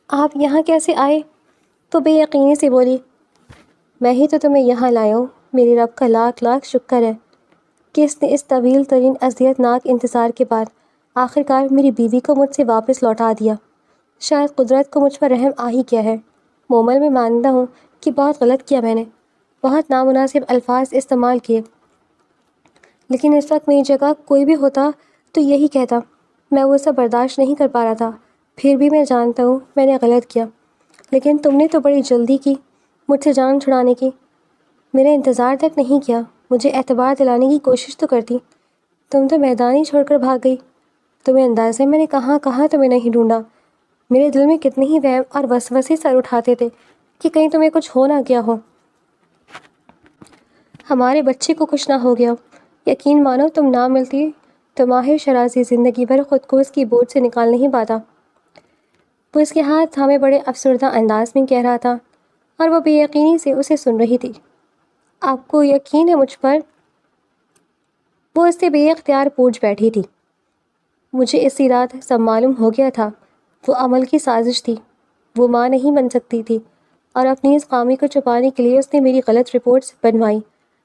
آپ یہاں کیسے آئے؟ تو بے یقینی سے بولی۔ میں ہی تو تمہیں یہاں لایا ہوں۔ میرے رب کا لاکھ لاکھ شکر ہے کہ اس نے اس طویل ترین اذیت ناک انتظار کے بعد آخرکار میری بیوی کو مجھ سے واپس لوٹا دیا۔ شاید قدرت کو مجھ پر رحم آ ہی گیا ہے۔ مومل، میں مانتا ہوں کہ بہت غلط کیا میں نے، بہت نامناسب الفاظ استعمال کیے، لیکن اس وقت میری جگہ کوئی بھی ہوتا تو یہی کہتا۔ میں وہ سب برداشت نہیں کر پا رہا تھا۔ پھر بھی میں جانتا ہوں میں نے غلط کیا، لیکن تم نے تو بڑی جلدی کی مجھ سے جان چھڑانے کی۔ میرے انتظار تک نہیں کیا، مجھے اعتبار دلانے کی کوشش تو کرتی۔ تم تو میدان ہی چھوڑ کر بھاگ گئی۔ تمہیں انداز ہے میں نے کہاں کہاں تمہیں نہیں ڈھونڈا؟ میرے دل میں کتنے ہی وہم اور وسوسے سر اٹھاتے تھے کہ کہیں تمہیں کچھ ہو نہ گیا ہو، ہمارے بچے کو کچھ نہ ہو گیا۔ یقین مانو تم نہ ملتی تو ماہر شرازی زندگی بھر خود کو اس کی بوجھ سے نکال نہیں پاتا۔ وہ اس کے ہاتھ تھامے بڑے افسردہ انداز میں کہہ رہا تھا اور وہ بے یقینی سے اسے سن رہی تھی۔ آپ کو یقین ہے مجھ پر؟ وہ اس سے بے اختیار پوچھ بیٹھی تھی۔ مجھے اسی رات سب معلوم ہو گیا تھا۔ وہ عمل کی سازش تھی۔ وہ ماں نہیں بن سکتی تھی اور اپنی اس خامی کو چھپانے کے لیے اس نے میری غلط رپورٹس بنوائی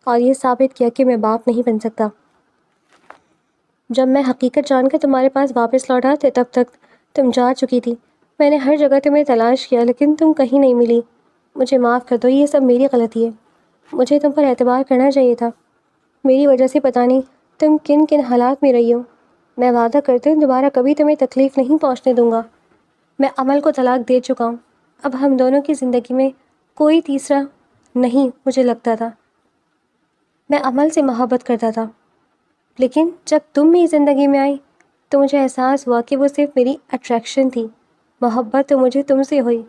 اور یہ ثابت کیا کہ میں باپ نہیں بن سکتا۔ جب میں حقیقت جان کر تمہارے پاس واپس لوٹا تھا تب تک تم جا چکی تھی۔ میں نے ہر جگہ تمہیں تلاش کیا لیکن تم کہیں نہیں ملی۔ مجھے معاف کر دو، یہ سب میری غلطی ہے۔ مجھے تم پر اعتبار کرنا چاہیے تھا۔ میری وجہ سے پتہ نہیں تم کن کن حالات میں رہی ہو۔ میں وعدہ کرتی ہوں دوبارہ کبھی تمہیں تکلیف نہیں پہنچنے دوں گا۔ میں عمل کو طلاق دے چکا ہوں۔ اب ہم دونوں کی زندگی میں کوئی تیسرا نہیں۔ مجھے لگتا تھا میں عمل سے محبت کرتا تھا، لیکن جب تم میری زندگی میں آئی تو مجھے احساس ہوا کہ وہ صرف میری اٹریکشن تھی۔ محبت تو مجھے تم سے ہوئی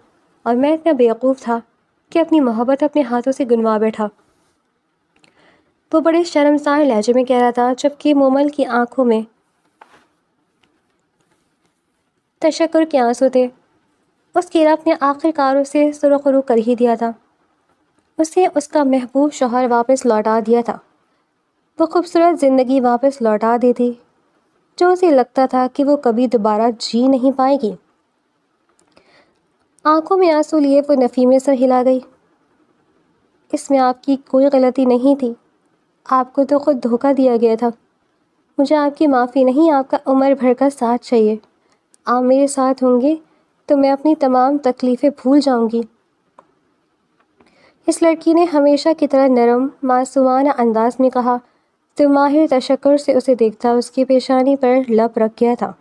اور میں اتنا بیوقوف تھا کہ اپنی محبت اپنے ہاتھوں سے گنوا بیٹھا۔ وہ بڑے شرمسار لہجے میں کہہ رہا تھا، جبکہ مومل کی آنکھوں میں تشکر کے آنسو تھے۔ اس کے رب نے آخر کار اسے سرخرو کر ہی دیا تھا۔ اسے اس کا محبوب شوہر واپس لوٹا دیا تھا۔ وہ خوبصورت زندگی واپس لوٹا دیتی جو اسے لگتا تھا کہ وہ کبھی دوبارہ جی نہیں پائے گی۔ آنکھوں میں آنسو لیے وہ نفی میں سر ہلا گئی۔ اس میں آپ کی کوئی غلطی نہیں تھی۔ آپ کو تو خود دھوکہ دیا گیا تھا۔ مجھے آپ کی معافی نہیں، آپ کا عمر بھر کا ساتھ چاہیے۔ آپ میرے ساتھ ہوں گے تو میں اپنی تمام تکلیفیں بھول جاؤں گی۔ اس لڑکی نے ہمیشہ کی طرح نرم معصومانہ انداز میں کہا تو ماہر تشکر سے اسے دیکھتا اس کی پیشانی پر لب رکھ گیا تھا۔